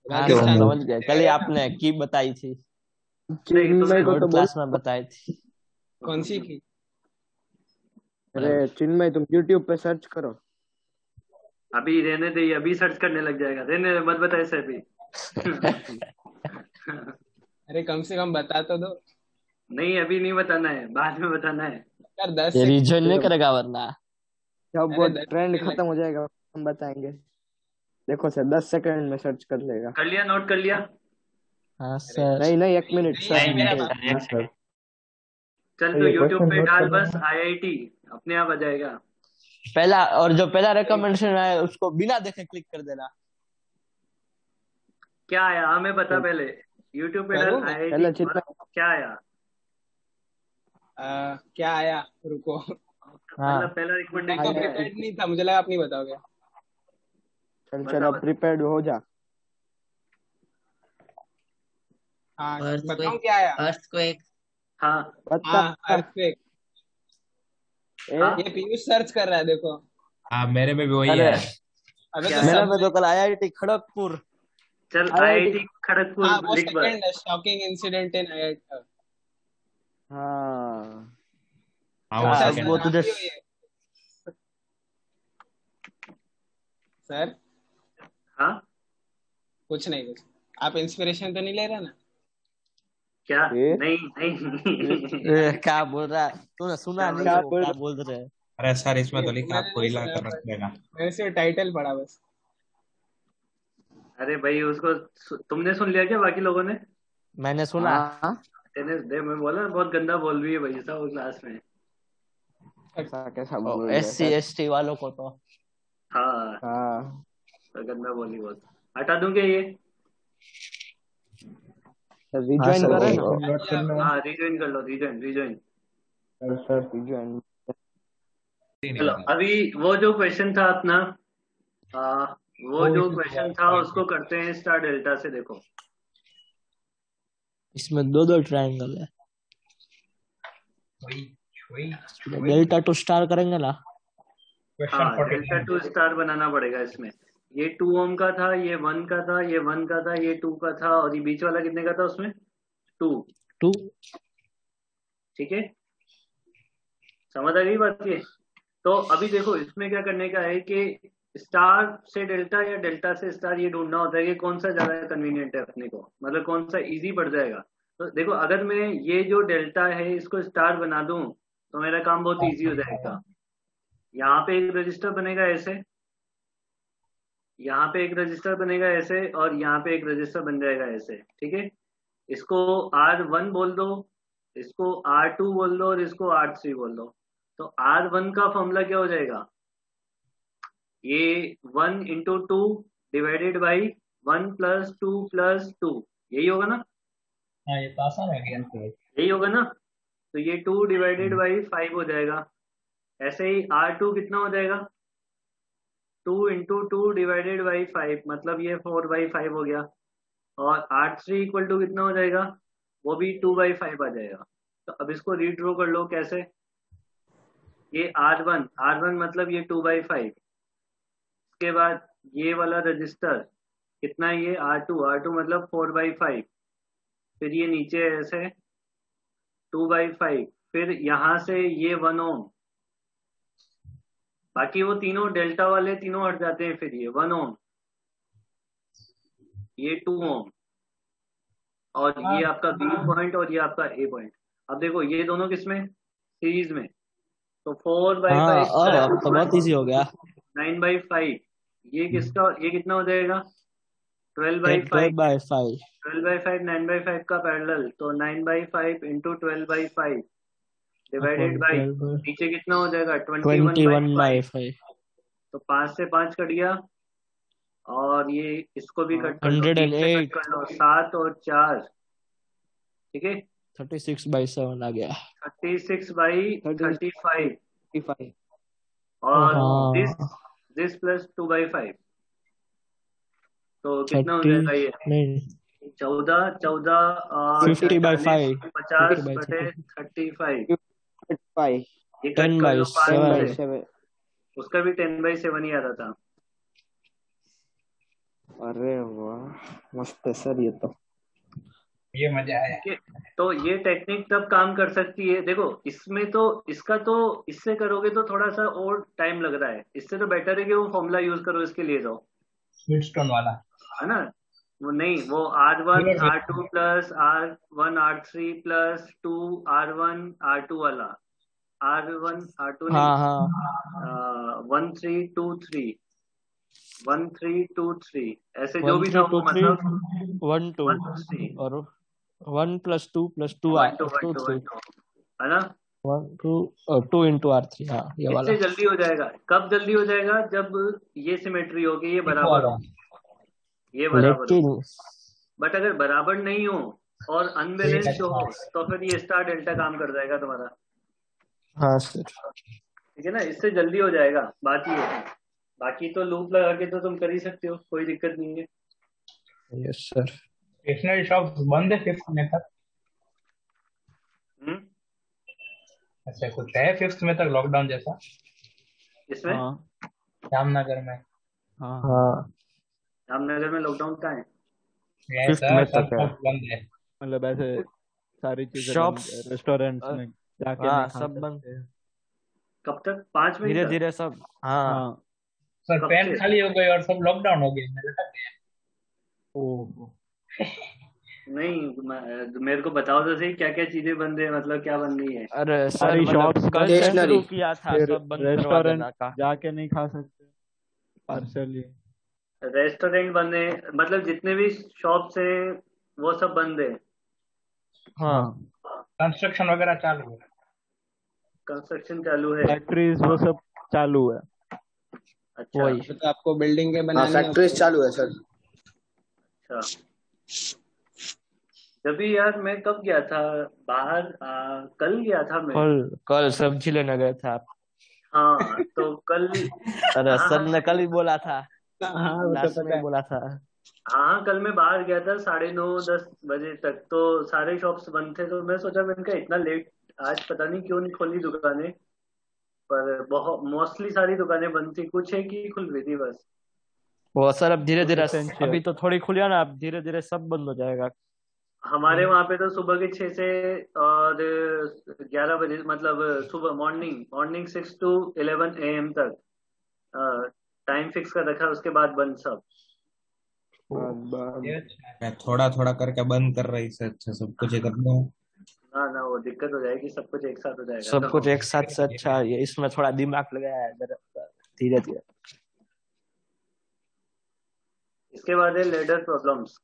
हाँ राजस्थान समझ गए, कल ही आपने की बताई थी, नहीं चिन्मय को बोर्ड तो बोल। क्लास में बताई थी। कौन सी की? अरे चिन्मय, तुम YouTube पे सर्च करो। अभी रहने दे, अभी सर्च करने लग जाएगा, रहने दे, मत बता ऐसे अभी अरे कम से कम बता तो दो नहीं अभी नहीं बताना है, बाद में बताना है। यार। 10 ये सेकंड। रिजॉइन नहीं करेगा वरना। जब अरे वो 10 ट्रेंड सेकंड खत्म हो जाएगा हम बताएंगे। देखो सर, 10 सेकंड में सर्च कर लेगा। कर लिया, नोट कर लिया? हाँ सर। नहीं नहीं, 1 मिनट नहीं, सर। नहीं, मेरा सर बाप। एक सेकंड। चल तू ये यूट्यूब क्वेश्चन पे नोट डाल कर बस IIT, अपने आप आ जाएगा। पहला और जो पहला रिकमेंडेशन आया उसको बिना देखे क्लिक कर देना। क्या आया हमें बता पहले, यूट्यूब पे डाल करूँ मैं? IIT पहले चिन्मय क्या आया? क्या आया, रुको। हाँ मतलब पहला मैं रिकमेंडेशन तो क्या है? प्रिपेयर्ड नहीं था, मुझे लगा आप नहीं बताओगे। चल बता चल अब बता। प्रिपेयर्ड हो जा। हाँ बताऊँ अर्थक्वेक क्या आया? अर्थक्वेक हाँ बता। हाँ अर्थक्वेक। हाँ ये पीयूष सर्च कर रहा है, देखो। हाँ मेरे में भी वही अरे है। अबे क्या तो है? मेरा सब में में। तो कल आईआईटी खड़गपुर। चल आईआईटी। आईआईटी खड़गपुर हाँ वो लिख बस। सेकंड है, शॉकिंग इंसिडेंट इन आईआईटी। हाँ हाँ वो अच्छा अब सेकंड वो सर, है। आप तुझे ही हो ये? सर हाँ कुछ नहीं, कुछ। आप इंस्पिरेशन तो नहीं ले रहे ना? क्या? ए, नहीं नहीं। क्या बोल रहा है तूने सुना क्या नहीं बोल है क्या वो बोल क्या रहा बोल रहे हैं। अरे सर इसमें तो नहीं, लिखा मैंने आपको नहीं हिला सुना, कर रख पर देगा। मैंने सिर्फ टाइटल पढ़ा बस। अरे भाई उसको तुमने सुन लिया क्या बाकी लोगों ने? मैंने सुना। हाँ टेनिस डे में बोला बहुत गंदा बोल रही है भाई साहब वो क्लास में। ऐसा कैसा बोल रहे एससी हैं? एसटी वालों को तो हाँ हाँ तो गंदा बोली बहुत। हटा दूं क्या ये? हाँ रिज्वाइन सर करे बोल ना। दो। नोट कर लो। हाँ रिज्वाइन कर लो, रिज्वाइन रिज्वाइन। Sir rejoin. नहीं चलो होगा। अभी वो जो क्वेश्चन था अपना, आ, वो वो जो इसी से क्वेश्चन बात था करेंगे। उसको करते हैं स्टार डेल्टा से। देखो इसमें दो दो ट्रायंगल है। वही वही वही। डेल्टा टू स्टार करेंगे ना। क्वेश्चन हाँ डेल्टा 49। टू स्टार बनाना पड़ेगा इसमें। ये 2 ओम का था, ये 1 का था, ये 1 का था, ये 2 का था, और ये बीच वाला कितने का था उसमें? 2। टू ठीक है, समझ आ गई बात ये? तो अभी देखो इसमें क्या करने का है कि स्टार से डेल्टा या डेल्टा से स्टार ये ढूंढना होता है कि कौन सा ज्यादा कन्वीनियंट है अपने को, मतलब कौन सा इजी पड़ जाएगा। तो देखो अगर मैं ये जो डेल्टा है इसको स्टार बना दूं तो मेरा काम बहुत इजी हो जाएगा। यहाँ पे एक रजिस्टर बनेगा ऐसे, यहाँ पे एक रजिस्टर बनेगा ऐसे, और यहाँ पे एक रजिस्टर बन जाएगा ऐसे। ठीक है, इसको R1 बोल दो, इसको R2 बोल दो, और इसको R3 बोल दो। तो R1 का फॉर्मूला क्या हो जाएगा? ये 1 × 2 डिवाइडेड बाई 1 + 2 + 2, यही होगा ना? हाँ ये तो आसान है गेम से। यही होगा ना? तो ये 2 डिवाइडेड बाई 5 हो जाएगा। ऐसे ही R2 कितना हो जाएगा? 2 × 2 डिवाइडेड बाई 5, मतलब ये 4/5 हो गया। और R3 इक्वल टू कितना हो जाएगा? वो भी 2/5 आ जाएगा। तो अब इसको रीड्रॉ कर लो कैसे? ये R1 मतलब ये 2/5। इसके बाद ये वाला रजिस्टर कितना है? ये R2 मतलब 4/5। फिर ये नीचे ऐसे 2/5, फिर यहाँ से ये 1 ओम। बाकी वो तीनों डेल्टा वाले तीनों हट जाते हैं, फिर ये 1 ओम, ये 2 ओम, और ये आपका बी पॉइंट और ये आपका ए पॉइंट। अब देखो ये दोनों किसमें? सीरीज में। तो 4/5 हाँ अरे अब तो बहुत इजी हो गया। 9/5, ये किसका, ये कितना हो जाएगा? 12/5। 12/5 12/5 9/5 का पैरेलल, तो 9/5 × 12/5 डिवाइडेड बाई, नीचे कितना हो जाएगा? 21/5। 21/5 तो 5 से 5 कट गया, और ये इसको भी कट कर लो, 3 से कट 108 कर लो, 7 और 4। ठीक है, 36/7 आ गया। 36/35। 35। और दिस हाँ दिस प्लस 2/5, तो कितना हो 30 जाएगा ये? नहीं 14 14 और 50/5 50 बटे 50/30 35। 5 ये कट कर लो 5 10/7 से, 10/7। उसका भी 10/7 ही आ रहा था। अरे वाह मस्त है सर ये तो। ये मजा आया। ठीक है, तो ये टेक्निक तब काम कर सकती है। देखो इसमें तो इसका तो इससे करोगे तो थोड़ा सा और टाइम लग रहा है, इससे तो बेटर है कि वो फॉर्मूला यूज करो, इसके लिए जाओ, स्वीटस्टोन वाला। है ना? वो नहीं, वो R1 R2 + R1 R3 + 2 R1 R2 वाला, R1 R2 नहीं, हाँ हाँ 1 3 2 3 1 3 2 3 ऐसे जो 1 भी था 3 2 वो, 3 मतलब 1 2 1 3 और 1 + 2 + 2 1 2 1 2 2 3 1 2, है ना? 1 2 2 × R3 हाँ ये वाला। इससे जल्दी हो जाएगा। कब जल्दी हो जाएगा? जब ये सिमेट्री होगी, ये बराबर हो, ये बराबर हो। लेकिन बट अगर बराबर नहीं हो और अनबैलेंस्ड हो तो फिर ये स्टार डेल्टा काम कर जाएगा तुम्हारा। हाँ सर। ठीक है ना, इससे जल्दी हो जाएगा, बात ये है। बाकी तो लूप लगा के तो तुम कर ही सकते हो, कोई दिक्कत नहीं है। Yes sir. स्टेशनरी शॉप बंद है 5th में तक? हम्म, अच्छा, कुछ है 5th में तक लॉकडाउन जैसा इसमें हाँ जामनगर में? हाँ हाँ, रामनगर में लॉकडाउन कहाँ है? ये 5th सर में सब तक है। शॉप बंद है। मतलब ऐसे सारी चीजें बंद शॉप्स है, रेस्टोरेंट्स में जाके हाँ नहीं खा सब बंद, सकते। कब तक? 5 मई धीरे तक? धीरे सब। हाँ हाँ। सर कब पेन से? खाली हो गई और सब लॉकडाउन हो गए, मेरे लटक गए। ओह। नहीं, मेरे को बताओ तो सही, क्या क्या चीजें बंद है, मतलब क्या बंद नहीं है? अरे सर सारी मतलब शॉप्स कल बंद से है, शुरू किया था फिर सब बंद करवा रेस्टोरेंट देना का। जाके नहीं खा सकते पार्सली। रेस्टोरेंट बंद है, मतलब जितने भी शॉप्स हैं वो सब बंद है। हाँ कंस्ट्रक्शन वगैरह चालू है। कंस्ट्रक्शन चालू है। फैक्ट्रीज वो सब चालू है। अच्छा वही। तो आपको बिल्डिंग के हाँ बनानी है फैक्ट्रीज चालू है सर। अच्छा। जब भी यार मैं कब गया था बाहर, कल गया था मैं। कल कल सब्जी लेने गए थे आप। हाँ तो कल। अरे हाँ सर हाँ ने कल ही बोला था, हाँ वो तो लास्ट में पता ही है। बोला था। हाँ, कल मैं बाहर गया था 9:30-10 बजे तक, तो सारे शॉप्स बंद थे, तो मैं सोचा मैंने कहा इतना लेट आज पता नहीं क्यों नहीं खोली दुकानें। पर बहुत मोस्टली सारी दुकानें बंद थी, कुछ है कि खुल रही थी बस। वो सर अब धीरे कुछ धीरे, एसेंशियल। अभी तो थोड़ी खुलिया ना, अब धीरे धीरे सब बंद हो जाएगा। हमारे वहां पे तो सुबह के 6 से और 11 बजे, मतलब सुबह मॉर्निंग मॉर्निंग 6 to 11 AM तक टाइम फिक्स कर रखा है, उसके बाद बंद सब। ये अच्छा है। मैं थोड़ा थोड़ा करके बंद कर रही से अच्छा सब कुछ कर दो। ना ना, वो दिक्कत हो जाएगी, सब कुछ एक साथ हो जाएगा सब कुछ तो। एक साथ से अच्छा, ये इसमें थोड़ा दिमाग लगाया है धीरे धीरे। इसके बाद है लेडर प्रॉब्लम्स।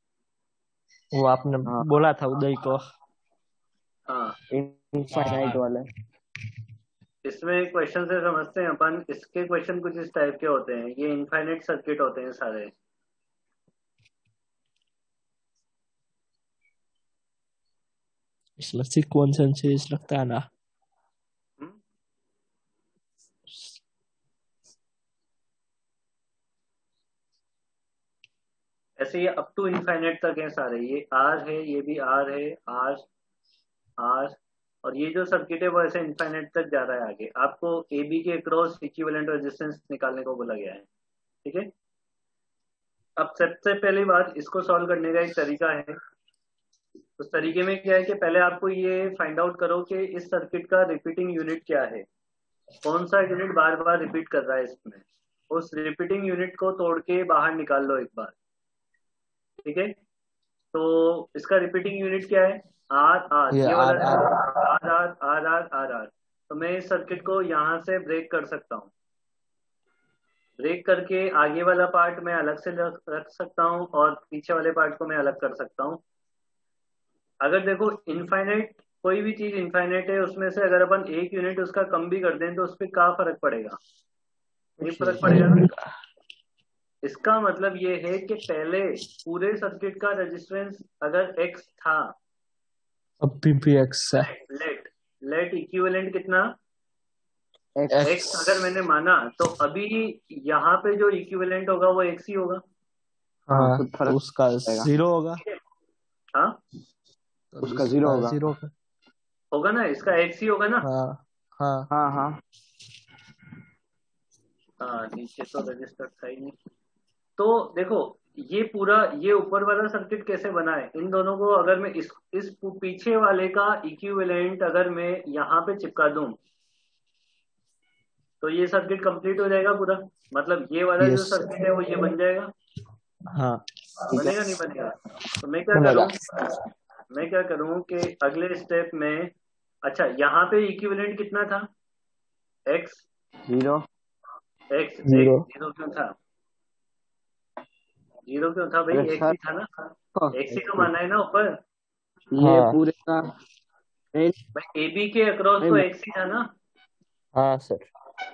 वो आपने हाँ बोला था उदय को, हाँ, इनफाइनाइट वाले। इसमें क्वेश्चन से समझते हैं अपन। इसके क्वेश्चन कुछ इस टाइप के होते हैं, ये इनफाइनाइट सर्किट होते हैं सारे। इसमें सीक्वेंस एंड सीरीज लगता है ना। हम्म? ऐसे ये अप टू इनफाइनाइट तक हैं सारे, ये आर है, ये भी आर है, आर आर। और ये जो सर्किट है वो ऐसे इनफाइनाइट तक जा रहा है आगे। आपको ए बी के अक्रॉस इक्विवेलेंट रेजिस्टेंस निकालने को बोला गया है। ठीक है। अब सबसे पहली बात, इसको सॉल्व करने का एक तरीका है। उस तरीके में क्या है कि पहले आपको ये फाइंड आउट करो कि इस सर्किट का रिपीटिंग यूनिट क्या है, कौन सा यूनिट बार बार रिपीट कर रहा है इसमें। उस रिपीटिंग यूनिट को तोड़ के बाहर निकाल लो एक बार। ठीक है। तो इसका रिपीटिंग यूनिट क्या है? आर आर, ये ये वाला R R. R R R R R R. तो मैं इस सर्किट को यहाँ से ब्रेक कर सकता हूँ। ब्रेक करके आगे वाला पार्ट मैं अलग से रख सकता हूँ और पीछे वाले पार्ट को मैं अलग कर सकता हूँ। अगर देखो इनफाइनाइट, कोई भी चीज इनफाइनाइट है, उसमें से अगर अपन एक यूनिट उसका कम भी कर दें तो उस पर क्या फर्क पड़ेगा? ये फर्क पड़ेगा ना। इसका मतलब ये है कि पहले पूरे सर्किट का रेजिस्टेंस अगर एक्स था, अब पीपीएक्स है लेट लेट इक्विवेलेंट कितना? एक्स। एक्स अगर मैंने माना, तो अभी यहाँ पे जो इक्विवेलेंट होगा वो एक्स ही होगा। हाँ कुछ तो फर्क उसका पड़ेगा। जीरो होगा। हाँ, तो उसका जीरो होगा। जीरो। होगा ना, इसका एक्स ही होगा ना। हाँ हाँ हाँ हाँ हाँ, नीचे तो रजिस्टर था ही नहीं। तो देखो, ये पूरा ये ऊपर वाला सर्किट कैसे बना है, इन दोनों को अगर मैं इस पीछे वाले का इक्विवेलेंट अगर मैं यहाँ पे चिपका दूं, तो ये सर्किट कंप्लीट हो जाएगा पूरा। मतलब ये वाला जो यस सर्किट है वो ये बन जाएगा। हाँ बनेगा नहीं बनेगा? तो मैं क्या बनेगा। करूं, मैं क्या करूं कि अगले स्टेप में, अच्छा यहाँ पे इक्विवेलेंट कितना था? X zero. X zero. Zero क्यों था? जीरो क्यों था भाई? अरे एक्स सर ही था ना, एक्स ही तो माना है ना ऊपर। ये हाँ पूरे का नहीं भाई ए बी के अक्रॉस तो नहीं, एक्स ही था ना। हाँ सर।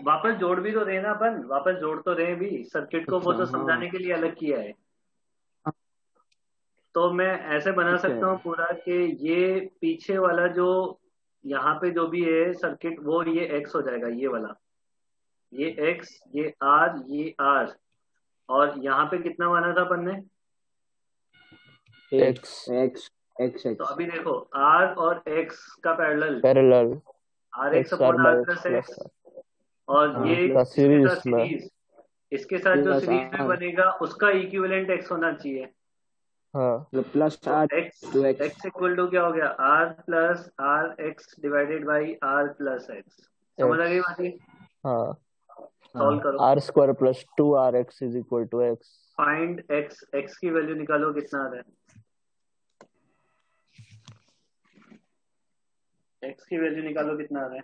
वापस जोड़ भी तो रहे ना अपन, वापस जोड़ तो रहे भी सर्किट को, वो अच्छा तो हाँ समझाने के लिए अलग किया है। तो मैं ऐसे बना ठीक है। सकता हूँ पूरा कि ये पीछे वाला जो यहाँ पे जो भी है सर्किट वो ये एक्स हो जाएगा, ये वाला, ये एक्स, ये आर, और यहाँ पे कितना माना था अपन ने? एक्स एक्स एक्स तो एक्स अभी देखो आर और एक्स का parallel, parallel R X X R upon R by plus X X, plus और हाँ ये प्लस इसके साथ सीरीज में सीरीज, इसके साथ जो प्लस सीरीज में आर बनेगा उसका इक्विवेलेंट एक्स होना चाहिए। हाँ प्लस तो R X to X X equal to क्या हो गया? R plus R X divided by R plus X. समझ आ गई बात ये? हाँ सॉल्व करो। R square plus two R X is equal to X. Find X, X की वैल्यू निकालो, कितना आ रहा है? एक्स की वैल्यू निकालो, कितना आ रहा है?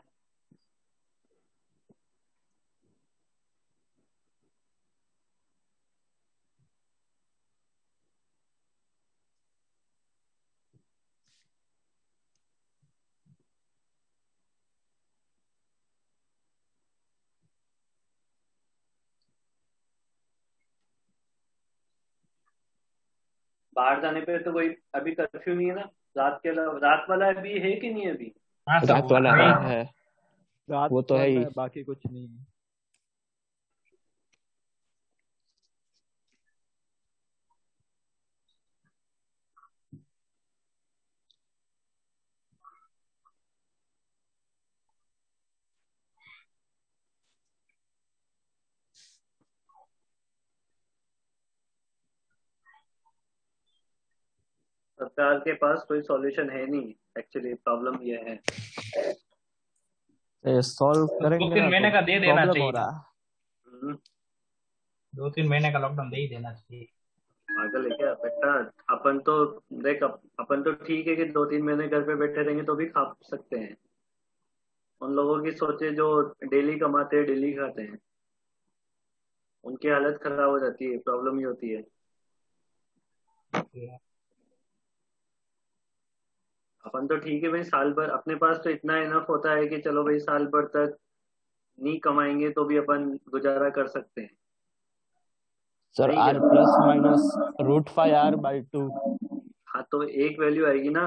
बाहर जाने पे तो कोई अभी कर्फ्यू नहीं है ना? रात के अलावा रात वाला अभी है कि नहीं है अभी? हाँ सब रात वाला वही है रात वो तो है वाला ही। है, बाकी कुछ नहीं है। सरकार के पास कोई सॉल्यूशन है नहीं, एक्चुअली प्रॉब्लम ये है। सॉल्व दो करेंगे तीन ना महीने तो का दे देना प्रॉब्लम हो चाहिए, रहा है। हम्म, 2-3 महीने का लॉकडाउन दे ही देना चाहिए। पागल है क्या बेटा? अपन तो देख, अपन तो ठीक है कि 2-3 महीने घर पे बैठे रहेंगे तो भी खा सकते हैं। उन लोगों की सोचे जो डेली कमाते हैं डेली खाते हैं, उनकी हालत खराब हो जाती है, प्रॉब्लम ही होती है। अपन तो ठीक है भाई, साल भर अपने पास तो इतना इनफ होता है कि चलो भाई साल भर तक नहीं कमाएंगे तो भी अपन गुजारा कर सकते हैं। सर नहीं आर क्या? Plus minus root 5r/2। हाँ तो एक वैल्यू आएगी ना,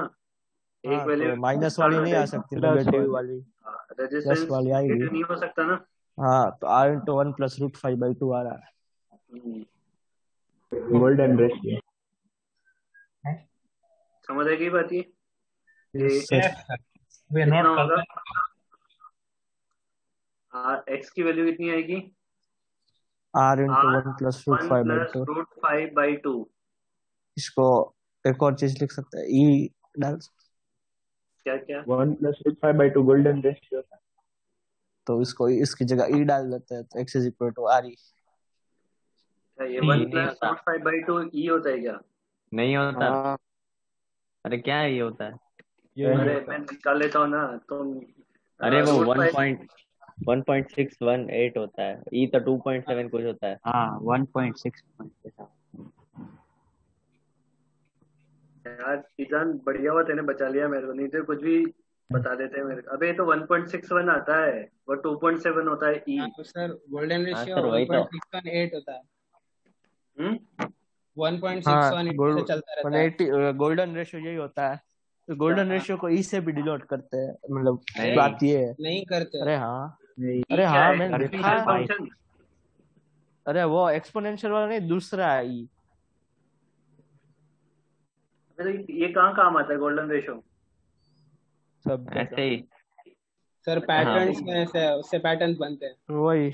एक हाँ वैल्यू तो माइनस वाली नहीं आ सकती, प्लस नेगेटिव वाली। वाली, प्लस रेजिस्टेंस वाली आएगी। नेगेटिव नहीं हो सकता ना। हाँ तो r/1 प्लस √5/2 आ रहा है। Golden ratio. समझ आएगी बात ये? Yes sir. वे कितना नोट होगा? एक्स की वैल्यू कितनी आएगी? r/1 plus one plus √5/2। √5/2। इसको एक और चीज लिख सकते हैं, ई डाल क्या क्या? 1 + √5/2 गोल्डन रेशियो था। तो इसको इसकी जगह ई डाल देते हैं तो x is equal to r। क्या ये नहीं 1 नहीं प्लस होता, √5/2 ई होता है क्या? नहीं होता। हाँ अरे क्या है ये होता है? यही अरे होता मैं है। निकाल लेता हूँ ना तुम। अरे वो √5 1.618 होता है, ई तो 2.7 कुछ होता है। हाँ 1.6 यार ईजान बढ़िया हुआ तेने बचा लिया मेरे को, नहीं तो कुछ भी बता देते मेरे को। अबे ये तो 1.61 आता है, वो 2.7 होता है ई। हाँ तो सर गोल्डन हाँ रेशियो सर वही तो। 1.618 होता है। हम्म, 1.618 से चलता रहता है। 180 गोल्डन रेशियो यही होता है। तो गोल्डन रेशियो को ई से भी डिनोट करते हैं, मतलब नहीं। बात ये है। नहीं करते। अरे हाँ, नहीं अरे क्या हाँ है? मैंने देखा डिफरेंशियल है। फंक्शन। अरे वो एक्सपोनेंशियल वाला नहीं, दूसरा है ई। अबे तो ये कहाँ काम आता है गोल्डन रेशियो? सब ऐसे ही। सर हाँ पैटर्न्स में से उससे पैटर्न्स बनते हैं। वही।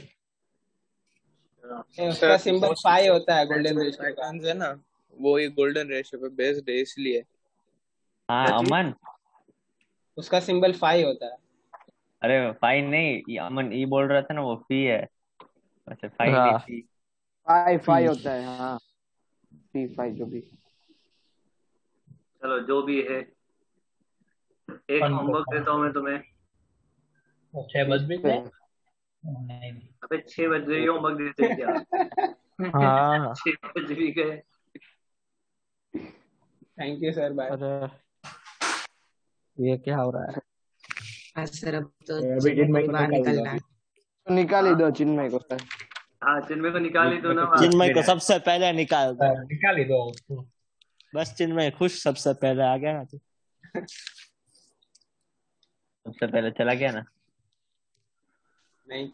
उसका सिंबल फाई होता है गोल्डन रेशियो का। पैटर्न्स है ना, वो ये गोल्डन रेशियो पे बेस्ड है इसलिए। हाँ अमन, उसका सिंबल फाई होता है। अरे फाइन नहीं, ये अमन ई बोल रहा था ना, वो फी है। अच्छा फाइन नहीं, हाँ फी। फाइव होता है हाँ P5 जो भी। चलो जो भी है, एक होमवर्क देता हूँ मैं तुम्हें। 6 बज भी गए? नहीं अबे 6 बज गई, होमवर्क देते क्या? हाँ 6 बज भी गए। Thank you sir, bye. अरे ये क्या हो रहा है? हाँ सर, अब तो अभी चिन्मय चिन्मय को को बाहर निकाल निकलना है। तो निकाल ही दो चिन्मय को सर। हाँ चिन्मय को निकाल ही दो ना वहाँ। चिन्मय को सबसे पहले निकाल दो। निकाल ही दो उसको। बस चिन्मय खुश सबसे पहले आ गया ना तू। सबसे पहले चला गया ना। नहीं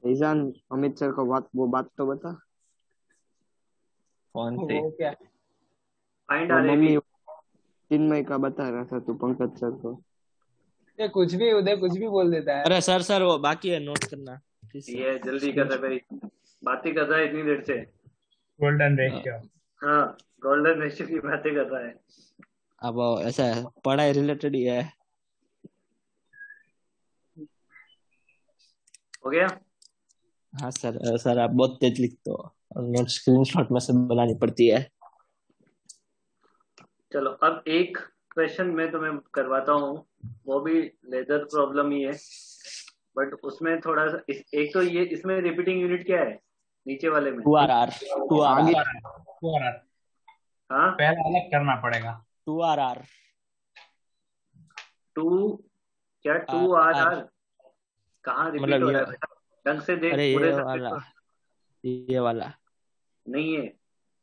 ईजान, अमित सर को वो बात तो बता। कौन सी? वो क्या फाइंड वो आरएबी। मम्मी चिन्मय का बता रहा था तू पंकज सर को। ये कुछ भी उदय कुछ भी बोल देता है। अरे सर वो बाकी है, नोट करना please, sir. ये जल्दी कर रहा है भाई, बातें कर रहा है इतनी देर से। Golden ratio. हाँ, गोल्डन रेशियो की बातें कर रहा है। अब ऐसा है, पढ़ाई रिलेटेड ही है। हो गया। हाँ सर आप बहुत तेज लिखते हो और नोट स्क्रीनशॉट में से बनानी पड़ती है। चलो अब एक क्वेश्चन मैं तुम्हें करवाता हूँ, वो भी लेजर प्रॉब्लम ही है, बट उसमें थोड़ा सा एक तो ये इसमें रिपीटिंग यूनिट क्या है नीचे वाले में? 2RR 2RR हाँ पहले अलग करना पड़ेगा। 2RR 2 क्या 2RR कहाँ रिपीट मतलब हो रहा ये, है बेटा? ढंग से देख अरे पूरे ये सर्किट वाला, को। ये वाला नहीं है,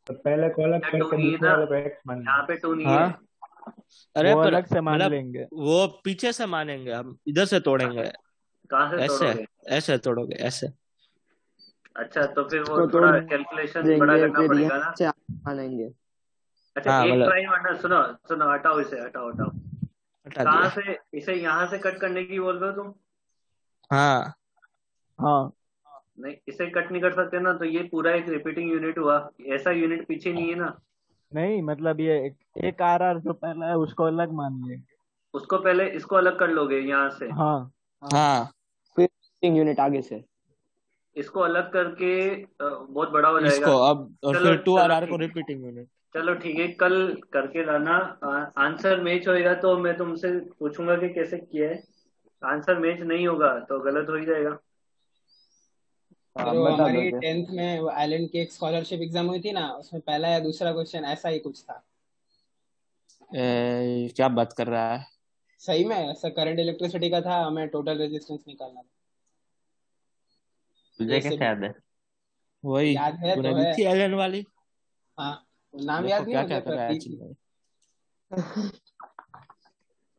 तो पहले को अलग क्या 2 करके नहीं है दूसरे ना, वाले को एक्स मान यहाँ पे 2 नहीं हाँ। है। अरे वो पर अलग से मान मतलब लेंगे। वो पीछे से मानेंगे, हम इधर से तोड़ेंगे। कहाँ से ऐसे तोड़ोगे? ऐसे तोड़ोगे ऐसे। अच्छा तो फिर वो इसको थोड़ा तोड़ कैलकुलेशन बड़ा देंगे करना फिर पड़ेगा यहाँ ना। से मानेंगे। अच्छा हाँ एक मतलब ट्राई मारना, सुनो सुनो, हटाओ इसे, हटाओ हटाओ। हटा कहाँ दिया। से इसे यहाँ से कट करने की बोल रहे हो तुम? हाँ हाँ नहीं, इसे कट नहीं कर सकते ना, तो ये पूरा एक रिपीटिंग यूनिट हुआ, ऐसा यूनिट पीछे नहीं है ना। नहीं मतलब ये एक RR जो पहला है उसको अलग मान लेंगे। उसको पहले इसको अलग कर लोगे यहाँ से, हाँ हाँ फिर यूनिट आगे से। इसको अलग करके बहुत बड़ा हो जाएगा। इसको अब, और चलो फिर चलो 2RR को ठीक है, रिपीटिंग यूनिट। चलो ठीक है, कल करके लाना। आंसर मैच होएगा तो मैं तुमसे पूछूंगा कि कैसे किया है। आंसर मैच नहीं होगा तो गलत हो ही जाएगा। हाँ वो बता दो हमारी फिर। 10th में वो आइलैंड की एक स्कॉलरशिप एग्जाम हुई थी ना, उसमें पहला या दूसरा क्वेश्चन ऐसा ही कुछ था। क्या बात कर रहा है? सही में ऐसा करंट इलेक्ट्रिसिटी का था, हमें टोटल रेजिस्टेंस निकालना था। तुझे ए से कैसे बी। याद है? वही याद है तूने तो दी है। थी एलन वाली। हाँ नाम देखो याद नहीं क्या क्या मुझे कर पर रहा है दी थी। चिन्मय।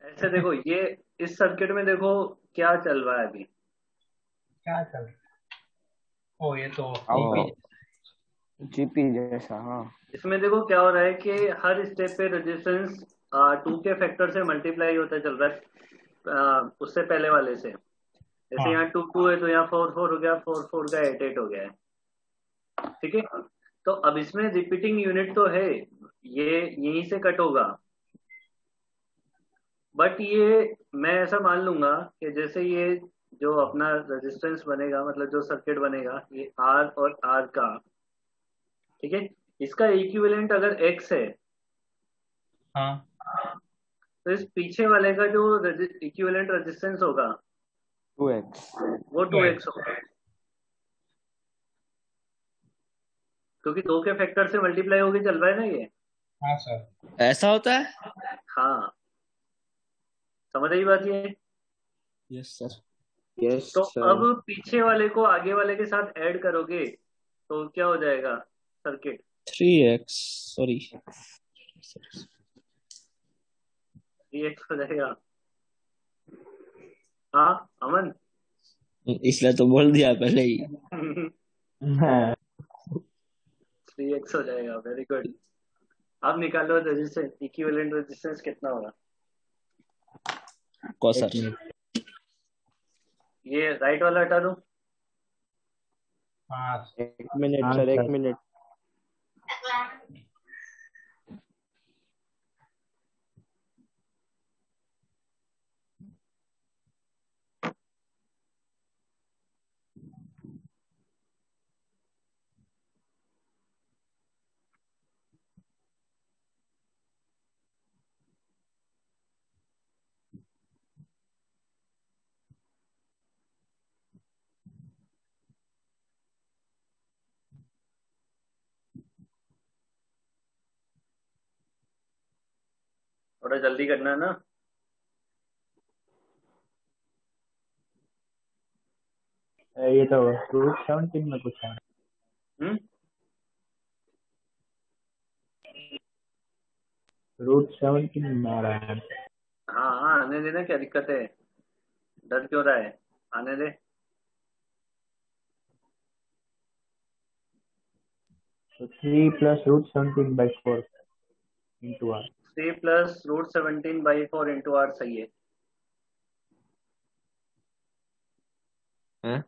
ऐसे देखो, ये इस सर्किट में देखो क्या चल रहा है अभी। क्या चल ओ ये तो ओ, जीपी जैसा। हाँ इसमें देखो क्या हो रहा है कि हर स्टेप पे रेजिस्टेंस 2 के फैक्टर से मल्टीप्लाई होता चल रहा है, उससे पहले वाले से। जैसे हाँ यहाँ 2 है तो यहाँ 4 हो गया, 4 का 8 हो गया है। ठीक है, तो अब इसमें रिपीटिंग यूनिट तो है, ये यहीं से कट होगा, बट ये मैं ऐसा मान लूंगा कि जैसे ये जो अपना रेजिस्टेंस बनेगा, मतलब जो सर्किट बनेगा, ये आर और आर का, ठीक है, इसका इक्विवेलेंट अगर एक्स है, हाँ तो इस पीछे वाले का जो इक्विवेलेंट रेजिस्टेंस होगा 2x। वो 2x होगा, क्योंकि 2 के फैक्टर से मल्टीप्लाई होके चल रहा है ना ये। हाँ सर। ऐसा होता है। हाँ, समझ आई बात ये? Yes sir. यस तो सर। अब पीछे वाले को आगे वाले के साथ ऐड करोगे तो क्या हो जाएगा सर्किट? 3x सॉरी 3x हो जाएगा। हाँ अमन। इसलिए तो बोल दिया पहले ही। 3x हो जाएगा, वेरी गुड। अब निकालो रेजिस्टेंस, इक्विवेलेंट रेजिस्टेंस कितना होगा? को एक सर मिनट। ये राइट वाला हटा दो। हाँ 1 मिनट हाँ सर, 1 सर। मिनट। थोड़ा जल्दी करना है ना। ये तो रूट 17 में कुछ है। हम्म, रूट 17 में आ रहा है। हाँ आने देना, क्या दिक्कत है, डर क्यों रहा है, आने दे। So 3 plus root 17 by 4 into r. 3 plus root 17/4 into R सही है। हैं?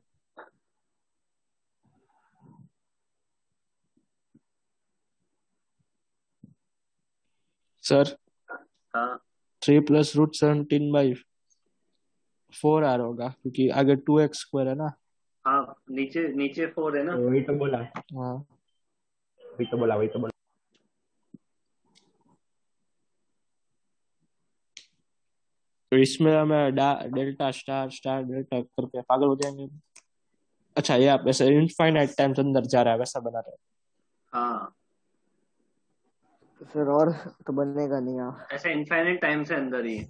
सर हाँ 3 प्लस रूट 17/4 आर होगा क्योंकि आगे 2x² है ना। हाँ, नीचे नीचे 4 है ना। तो वही तो बोला, हाँ वही तो बोला, वही तो बोला। तो इसमें हमें डेल्टा स्टार स्टार डेल्टा करके पागल हो जाएंगे। अच्छा ये आप ऐसे इनफाइनाइट टाइम्स अंदर जा रहा है वैसा बना रहे हैं। हाँ सर और तो बनेगा नहीं यहाँ। ऐसे इनफाइनाइट टाइम से अंदर ही है।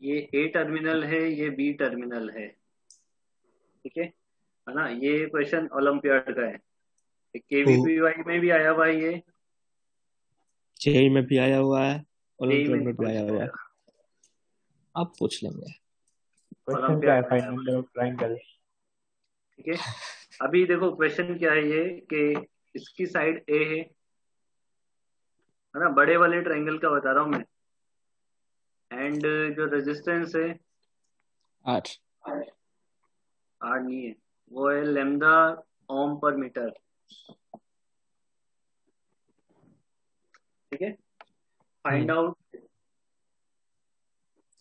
ये ए टर्मिनल है, ये बी टर्मिनल है, ठीक है ना। ये क्वेश्चन ओलंपियाड का है, केवीपीवाई में भी आया हुआ है, ये जेई में भी आया हुआ है, जेई में ओलंपियाड में भी पूछ आया हुआ है। लेगा। आप पूछ लेंगे। क्वेश्चन क्या है? ओलंपियाड में आया हुआ फाइनल ट्रायंगल। है, ठीक है। अभी देखो क्वेश्चन क्या है, ये कि इसकी साइड ए है ना, बड़े वाले ट्रायंगल का बता रहा हूँ मैं। एंड जो रेजिस्टेंस है आठ आर नहीं है, वो है लैम्डा ओम पर मीटर, ठीक है। फाइंड आउट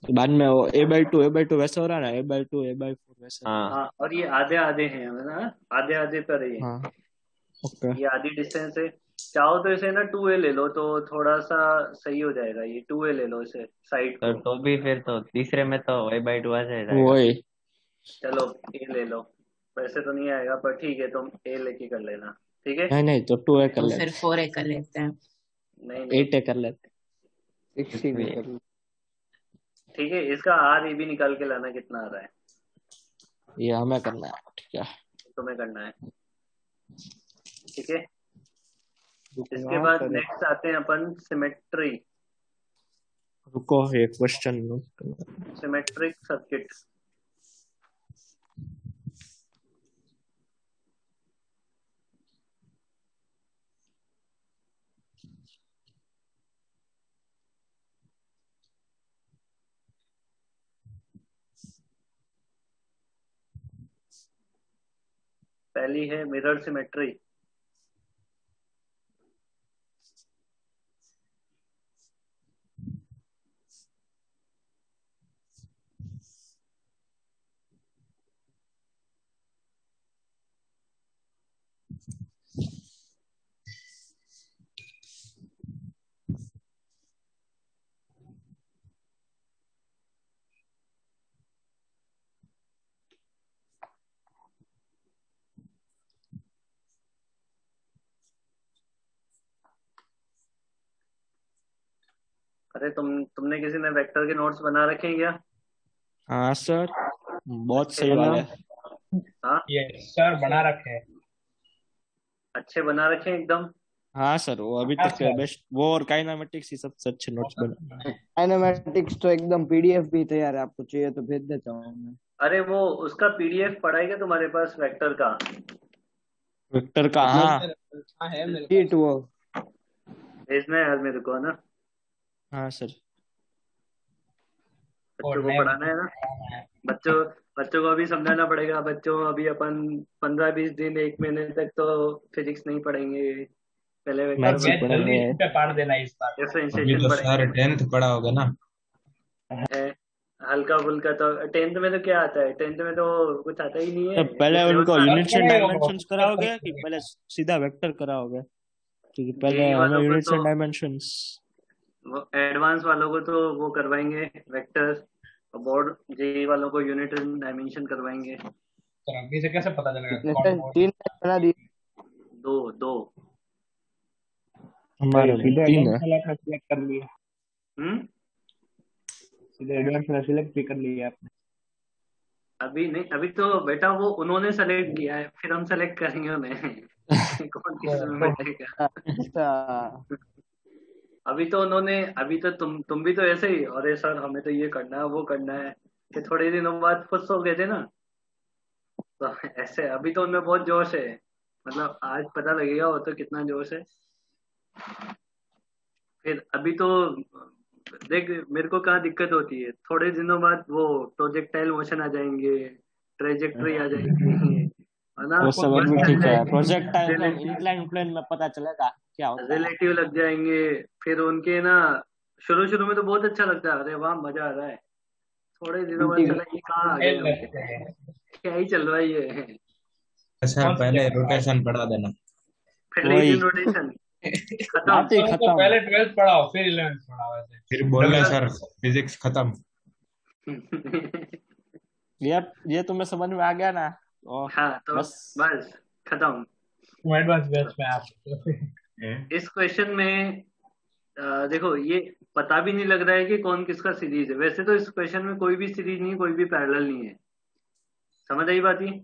बाद में वो a/2 वैसा हो रहा है ना, a/2 a/4 वैसा। हाँ हाँ, और ये आधे आधे हैं है ना, आधे आधे पर है ये। हाँ ओके। ये आधी डिस्टेंस है। चाहो तो इसे ना 2a ले लो तो थोड़ा सा सही हो जाएगा, ये 2a ले लो इसे साइड को। तो भी फिर तो तीसरे में तो a/2 आ जाएगा। वही चलो ए ले लो, वैसे तो नहीं आएगा पर ठीक है, तुम ए लेके कर लेना, ठीक है। नहीं नहीं तो 2a कर तो लेते, फिर 4a कर लेते हैं। नहीं नहीं 8a कर लेते। 16 कर लो। ठीक है, इसका आर ए भी निकाल के लाना कितना आ रहा है, ये हमें करना है, ठीक है। तुम्हें करना है, ठीक है। इसके यहाँ बाद करें। नेक्स्ट आते हैं अपन सिमेट्री, रुको ये क्वेश्चन सिमेट्रिक सर्किट। पहली है मिरर सिमेट्री। अरे तुमने किसी ने वेक्टर के नोट्स बना रखे हैं क्या? हाँ सर बहुत अच्छे सही बना, वाले। हाँ ये सर बना रखे हैं। अच्छे बना रखे हैं एकदम। हाँ सर वो अभी हाँ तक सर। बेस्ट, वो और काइनेमेटिक्स ही सबसे अच्छे नोट्स बने। काइनेमेटिक्स तो एकदम पीडीएफ भी तैयार है, आपको चाहिए तो भेज देता हूँ मैं। अरे वो उसका पीडीएफ पड़ा है क्या तुम्हारे पास वेक्टर का? विक्टर का हाँ हाँ है मेरे शीट पास। वो भेजना है यार मेरे को, है ना, हाँ सर। बच्चों को पढ़ाना है ना, बच्चों बच्चों को अभी समझाना पड़ेगा। बच्चों अभी अपन 15-20 दिन 1 महीने तक तो फिजिक्स नहीं पढ़ेंगे, पहले और वेक्टर मैथ्स ही मैथ जल्दी पढ़ेंगे। इस पे पार देना है इस बार। अभी डिफरेंशिएशन तो पढ़ेंगे। सर 10th पढ़ा होगा ना। हल्का फुल्का तो 10th में तो क्या आता है, 10th में तो कुछ आता ही नहीं है। तो पहले उनको JEE यूनिट्स एंड पढ़ाई डायमेंशंस होगा। कराओगे कि पहले सीधा वेक्टर कराओगे? क्योंकि पहले हमें वालों को यूनिट्स एंड तो डायमेंशंस। एडवांस वालों को तो वो करवाएंगे वेक्टर, और बोर्ड जेई वालों को यूनिट एंड डायमेंशन करवाएंगे। सर अभी से कैसे पता चलेगा कितने कौन टेस्ट? कौन? 3 टेस्ट बना दिए। दो हमारे सीधे 3 है। एडवांस वाला सिलेक्ट कर लिया, हम्म सीधे एडवांस वाला सिलेक्ट भी कर लिया आपने। अभी नहीं, अभी तो बेटा वो उन्होंने सेलेक्ट किया है, फिर हम सेलेक्ट करेंगे उन्हें। कौन किसमें बैठेगा। अच्छा अभी तो तुम भी तो ऐसे ही, अरे सर हमें तो ये करना है वो करना है, कि थोड़े दिनों बाद खुश हो गए थे ना। तो ऐसे अभी तो उनमें बहुत जोश है, मतलब आज पता लगेगा वो तो कितना जोश है। फिर अभी तो देख मेरे को कहाँ दिक्कत होती है, थोड़े दिनों बाद वो प्रोजेक्टाइल मोशन आ जाएंगे, ट्रेजेक्टरी आ जाएगी, है ना, वो सब बस अभी चल ठीक है, जाएगी। प्रोजेक्टाइल प्लेन इंक्लाइन प्लेन में पता चलेगा क्या होता है। रिलेटिव लग जाएंगे, फिर उनके ना शुरू शुरू में तो बहुत अच्छा लगता है, अरे वाह मजा आ रहा है, थोड़े दिनों बाद चला ये कहाँ आ गए हम, लगते हैं। क्या ही चल रहा है ये। अच्छा पहले रोटेशन पढ़ा देना। पहले ही वही दिन रोटेशन खत्म। बात ही तो खत्म। पहले 12th पढ़ाओ फिर 11th पढ़ाओ ऐसे। फिर बोल रहे सर फिजिक्स खत्म। ये तुम्हें समझ में आ गया ना, और हाँ तो बस बस खत्म। तुम एडवांस बैच में आप। इस क्वेश्चन में देखो ये पता भी नहीं लग रहा है कि कौन किसका सीरीज है, वैसे तो इस क्वेश्चन में कोई भी सीरीज नहीं, कोई भी पैरेलल नहीं है, समझ आई बात ये।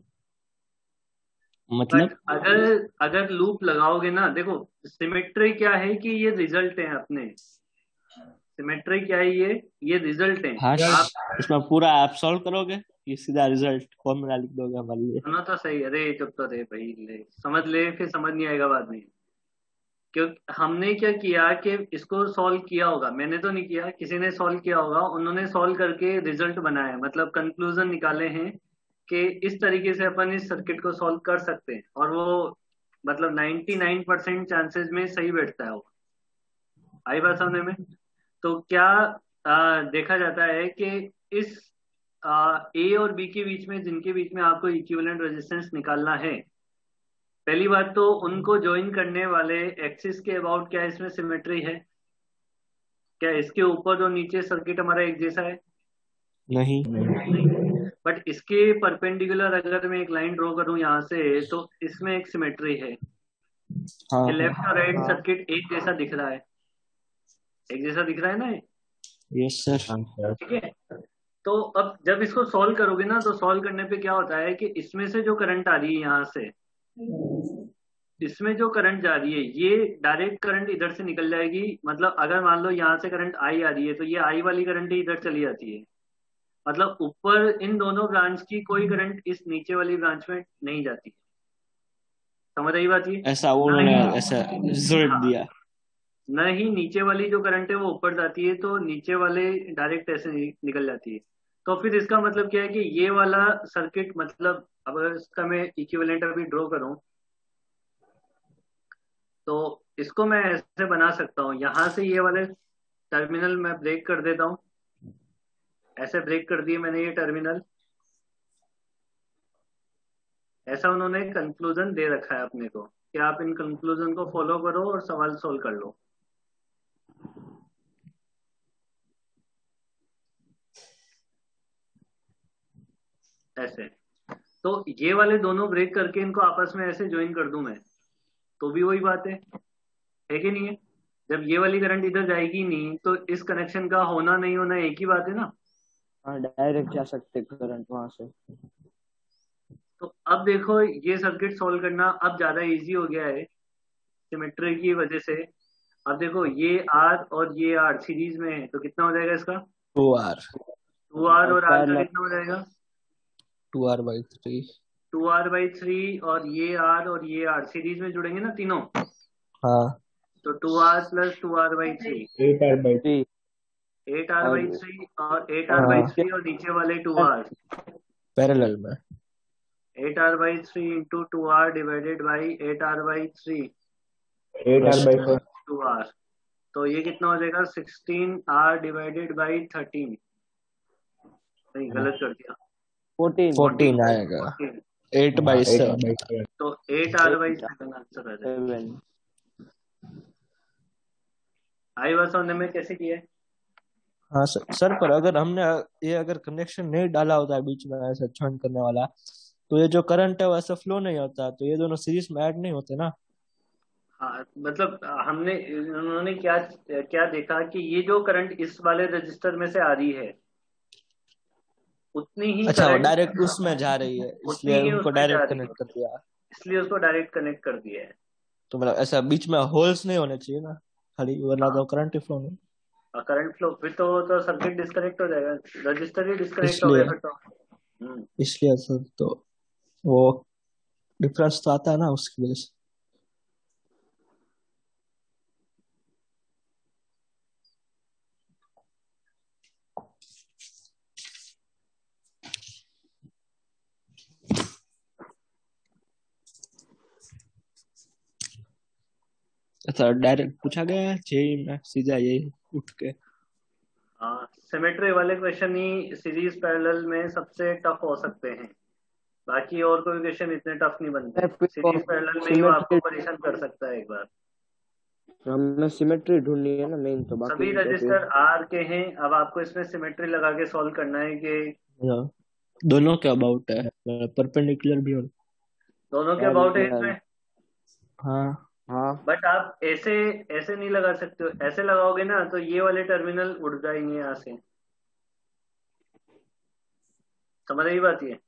मतलब बट अगर अगर लूप लगाओगे ना, देखो सिमेट्री क्या है कि ये रिजल्ट है अपने, सिमेट्री क्या है, ये रिजल्ट है। हाँ आप इसमें पूरा आप सॉल्व करोगे, ये सीधा रिजल्ट फॉर्मूला लिख दोगे हमारे लिए। सुनो तो सही, अरे चुप तो रे भाई, ले समझ ले, फिर समझ नहीं आएगा बाद में। क्योंकि हमने क्या किया कि इसको सॉल्व किया होगा, मैंने तो नहीं किया, किसी ने सॉल्व किया होगा, उन्होंने सॉल्व करके रिजल्ट बनाया, मतलब कंक्लूजन निकाले हैं कि इस तरीके से अपन इस सर्किट को सॉल्व कर सकते हैं, और वो मतलब 99% चांसेस में सही बैठता है वो। आई बात समझ में। तो क्या देखा जाता है कि इस ए और बी के बीच में, जिनके बीच में आपको इक्विवेलेंट रेजिस्टेंस निकालना है, पहली बात तो उनको ज्वाइन करने वाले एक्सिस के अबाउट क्या इसमें सिमेट्री है, क्या इसके ऊपर और नीचे सर्किट हमारा एक जैसा है? नहीं बट इसके परपेंडिकुलर अगर मैं एक लाइन ड्रॉ करूं यहाँ से, तो इसमें एक सिमेट्री है हाँ कि लेफ्ट और राइट सर्किट एक जैसा दिख रहा है, एक जैसा दिख रहा है ना ये? Yes sir. ठीक है। तो अब जब इसको सॉल्व करोगे ना, तो सॉल्व करने पे क्या होता है कि इसमें से जो करंट आ रही है यहाँ से, इसमें जो करंट जा रही है, ये डायरेक्ट करंट इधर से निकल जाएगी, मतलब अगर मान लो यहाँ से करंट आई आ रही है, तो ये आई वाली करंट ही इधर चली जाती है, मतलब ऊपर इन दोनों ब्रांच की कोई करंट इस नीचे वाली ब्रांच में नहीं जाती। समझ आई बात ये? ऐसा उन्होंने ऐसा रिजल्ट दिया। न ही नीचे वाली जो करंट है वो ऊपर जाती है, तो नीचे वाले डायरेक्ट ऐसे निकल जाती है। तो फिर इसका मतलब क्या है कि ये वाला सर्किट, मतलब अब अगर इसका मैं इक्विवेलेंट अभी ड्रॉ करूं, तो इसको मैं ऐसे बना सकता हूँ, यहां से ये वाले टर्मिनल मैं ब्रेक कर देता हूँ, ऐसे ब्रेक कर दिए मैंने ये टर्मिनल, ऐसा उन्होंने कंक्लूजन दे रखा है अपने को कि आप इन कंक्लूजन को फॉलो करो और सवाल सोल्व कर लो। ऐसे तो ये वाले दोनों ब्रेक करके इनको आपस में ऐसे ज्वाइन कर दूं मैं, तो भी वही बात है कि नहीं है? जब ये वाली करंट इधर जाएगी नहीं, तो इस कनेक्शन का होना नहीं होना एक ही बात है ना। हाँ डायरेक्ट जा सकते करंट वहां से। तो अब देखो ये सर्किट सॉल्व करना अब ज्यादा इजी हो गया है सिमेट्री की वजह से। अब देखो ये आर और ये आर सीरीज में है, तो कितना हो जाएगा इसका? 2R 2R और आर का कितना हो जाएगा? 2R/3। 2R/3, और ये आर सीरीज में जुड़ेंगे ना तीनों, हाँ तो 2R + 2R/3 8R/3 8R/3 और 8R/3 और नीचे वाले 2R, पैरेलल में 8R/3 into 2R divided by 8R/3 8R/4 2R, तो ये कितना हो जाएगा? 16R divided by 13, नहीं गलत कर दिया, 14 आएगा। 14, 8/7। तो 8R/7 आंसर आ जाएगा। 7 आई बात समझने में कैसे किया है? हाँ सर पर अगर हमने ये अगर कनेक्शन नहीं डाला होता है बीच में ऐसा ज्वाइन करने वाला, तो ये जो करंट है वो ऐसा फ्लो नहीं होता, तो ये दोनों सीरीज में ऐड नहीं होते ना। हाँ मतलब उन्होंने क्या क्या देखा कि ये जो करंट इस वाले रजिस्टर में से आ रही है, उतनी ही अच्छा वो करंट डायरेक्ट उसमें जा रही है, उतनी इसलिए ही उनको उसमें जा डायरेक्ट रही कनेक्ट कर दिया। इसलिए उसको डायरेक्ट कनेक्ट कर दिया है। तो मतलब ऐसा बीच में होल्स नहीं होने चाहिए ना, खाली वरना हाँ तो करंट ही फ्लो नहीं। करंट फ्लो, फिर तो सर्किट डिस्कनेक्ट हो जाएगा, रजिस्टर ही डिस्कनेक्ट हो गया इसलिए फिर तो। इसलिए सर तो वो डिफरेंस तो आता है ना उसकी वजह से। अच्छा डायरेक्ट पूछा गया है जेई में सीधा यही उठ के। हाँ सिमेट्री वाले क्वेश्चन ही सीरीज पैरेलल में सबसे टफ हो सकते हैं, बाकी और कोई क्वेश्चन इतने टफ नहीं बनते। सीरीज पैरेलल में ही वो आपको सिमेट्री परेशान कर सकता है एक बार। हमें सिमेट्री ढूंढनी है ना मेन, तो बाकी सभी तो रजिस्टर फिर आर के हैं, अब आपको इसमें सिमेट्री लगा के सॉल्व करना है कि हाँ, दोनों के अबाउट है, परपेंडिकुलर भी हो। दोनों के यार अबाउट है यार इसमें। हाँ हाँ बट आप ऐसे ऐसे नहीं लगा सकते हो, ऐसे लगाओगे ना तो ये वाले टर्मिनल उड़ जाएंगे यहाँ से, समझ रही बात ये?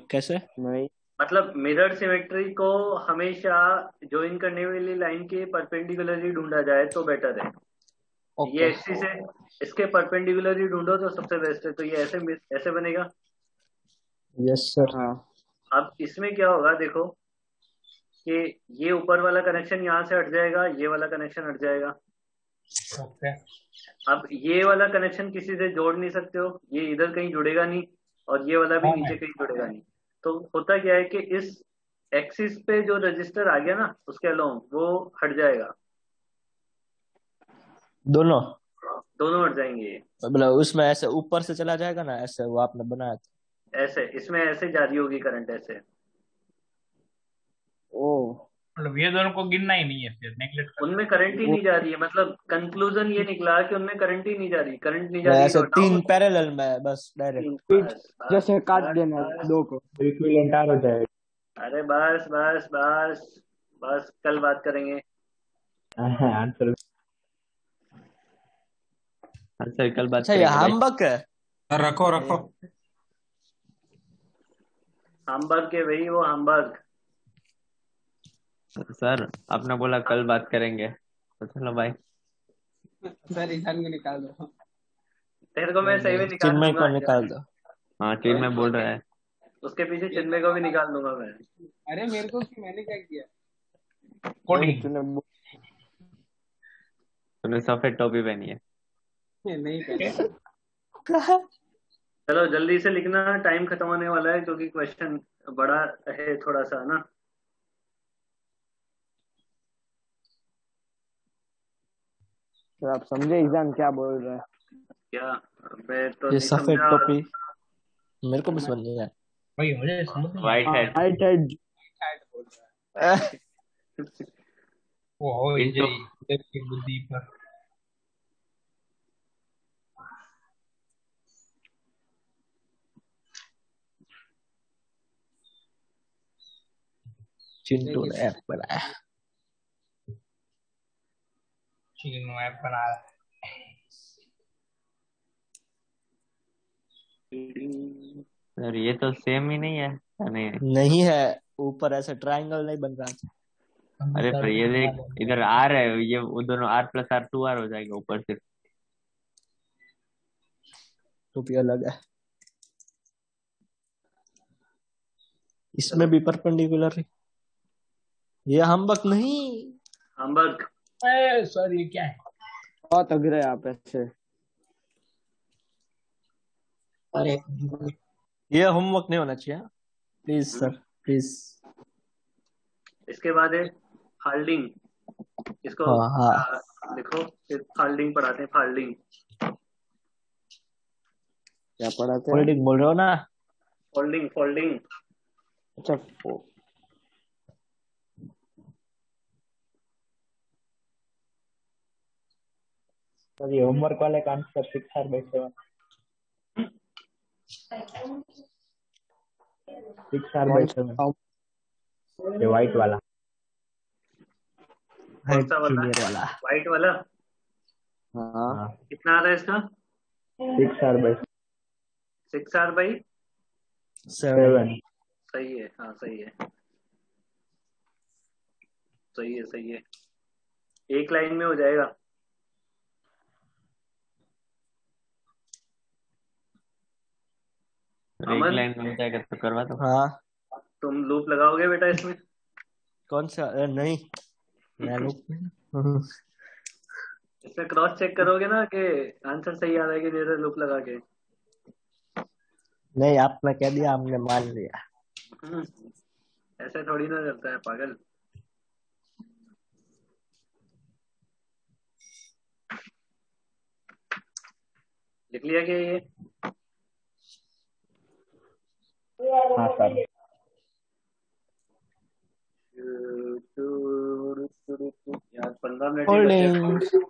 कैसे? नहीं मतलब मिरर सिमेट्री को हमेशा ज्वाइन करने वाली लाइन के परपेंडिकुलर ही ढूंढा जाए तो बेटर है। ये एक्सिस है, इसके परपेंडिकुलर ही ढूंढो तो सबसे बेस्ट है। तो ये ऐसे ऐसे बनेगा। Yes sir. हाँ अब इसमें क्या होगा देखो कि ये ऊपर वाला कनेक्शन यहाँ से हट जाएगा, ये वाला कनेक्शन हट जाएगा। ओके अब ये वाला कनेक्शन किसी से जोड़ नहीं सकते हो, ये इधर कहीं जुड़ेगा नहीं और ये वाला भी नीचे कहीं जुड़ेगा नहीं। तो होता क्या है कि इस एक्सिस पे जो रजिस्टर आ गया ना उसके अलोंग वो हट जाएगा, दोनों दोनों हट जाएंगे। मतलब उसमें ऐसे ऊपर से चला जाएगा ना, ऐसे वो आपने बनाया था। ऐसे इसमें ऐसे जारी होगी करंट ऐसे। ओ मतलब ये दोनों को गिनना ही नहीं है, फिर नेगलेक्ट कर उनमें करंट ही नहीं जा रही है, मतलब कंक्लूजन ये निकला कि उनमें करंट ही नहीं जा रही। करंट नहीं जा रही ऐसे तो हटाओ तीन पैरेलल में बस डायरेक्ट बस जैसे काट देना दो को, इक्विवेलेंट आर हो जाएगा। अरे बस बस बस बस कल बात करेंगे। आंसर आंसर कल बात अच्छा ये करेंगे भाई। हामबक है। रखो रखो। हामबर्ग के भाई, वो हामबर्ग। सर आपने बोला कल बात करेंगे तो चलो भाई। सर ईशान को निकाल दो। तेरे को मैं सही में निकाल चिन्मय दूंगा को निकाल दो। हाँ टीम में बोल रहा है। उसके पीछे चिन्मय को भी निकाल दूंगा मैं। अरे मेरे को कि मैंने क्या किया? कोडिंग तूने सफेद टोपी पहनी है। नहीं कर। चलो जल्दी से लिखना, टाइम खत्म होने वाला है क्योंकि क्वेश्चन बड़ा है थोड़ा सा ना। तो आप समझे एग्जाम क्या बोल रहा है? क्या मैं तो ये नहीं सफेद समझा। टोपी मेरे को भी समझ नहीं आया। भाई मुझे समझ नहीं वाइट हेड। हाइट हेड वो हो इनको इधर की बुद्धि पर। चिंटू ने ऐप बनाया। चीनो ऐप बना रहा है। सर ये तो सेम ही नहीं है। नहीं है, ऊपर ऐसा ट्रायंगल नहीं बन रहा था। अरे पर ये देख इधर आर है, ये वो दोनों आर प्लस आर 2 आर हो जाएगा ऊपर से। टोपी अलग है, इसमें भी परपेंडिकुलर है। ये हमबक नहीं। हामबर्ग सर ये क्या है? बहुत अग्रे आप ऐसे। अरे ये होमवर्क नहीं होना चाहिए प्लीज सर प्लीज। इसके बाद है फाल्डिंग। इसको हाँ लिखो, फिर फाल्डिंग पढ़ाते हैं। फाल्डिंग क्या पढ़ाते हैं? फोल्डिंग बोल रहे हो ना? Folding folding. अच्छा सर ये होमवर्क वाले का आंसर 6R/7 6R/7 ये व्हाइट वाला कौन सा वाला? जूनियर वाला। व्हाइट वाला। हाँ कितना आ रहा है इसका? 6R/7 6R/7। सही है, हाँ सही है, सही है, सही है, एक लाइन में हो जाएगा। तो एक अमन, लाइन में हो जाएगा तो करवा दो। हाँ तुम लूप लगाओगे बेटा इसमें? कौन सा नहीं मैं लूप इसमें क्रॉस चेक करोगे ना कि आंसर सही आ रहा है कि नहीं, लूप लगा के। नहीं आपने कह दिया हमने मान लिया। हम्म, ऐसे थोड़ी ना चलता है पागल। लिख लिया क्या ये? हाँ सर यार 15 मिनट ही बचे। होल्डिंग।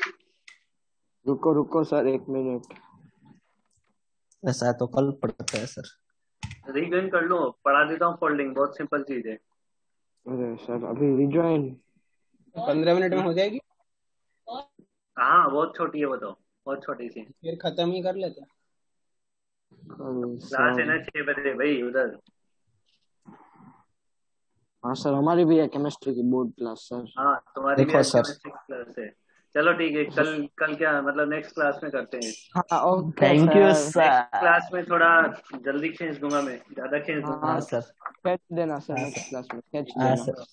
रुको रुको सर 1 मिनट। ऐसा तो कल पड़ता है सर। रीजॉइन कर लो, पढ़ा देता हूँ फोल्डिंग, बहुत सिंपल चीज है। अरे सर अभी रिज्वाइन 15 मिनट में हो जाएगी। हाँ बहुत छोटी है वो तो, बहुत छोटी सी। फिर खत्म ही कर लेते हैं। क्लास है ना 6 बजे भाई उधर। हाँ सर हमारी भी है केमिस्ट्री की बोर्ड क्लास सर। हाँ तुम्हारी भी देखो आज सर केमिस्ट्री क्लास है। चलो ठीक है, कल कल क्या मतलब नेक्स्ट क्लास में करते हैं। हाँ okay thank you sir. Next sir. Class में थोड़ा जल्दी खींच दूंगा मैं, ज्यादा खींच दूंगा। हाँ हाँ सर कैच देना सर हाँ नेक्स्ट सर क्लास में कैच हाँ देना। Sir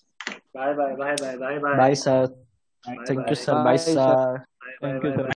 bye bye bye bye bye bye bye sir bye thank you bye sir bye bye sir. Sir bye thank you bye sir. Bye.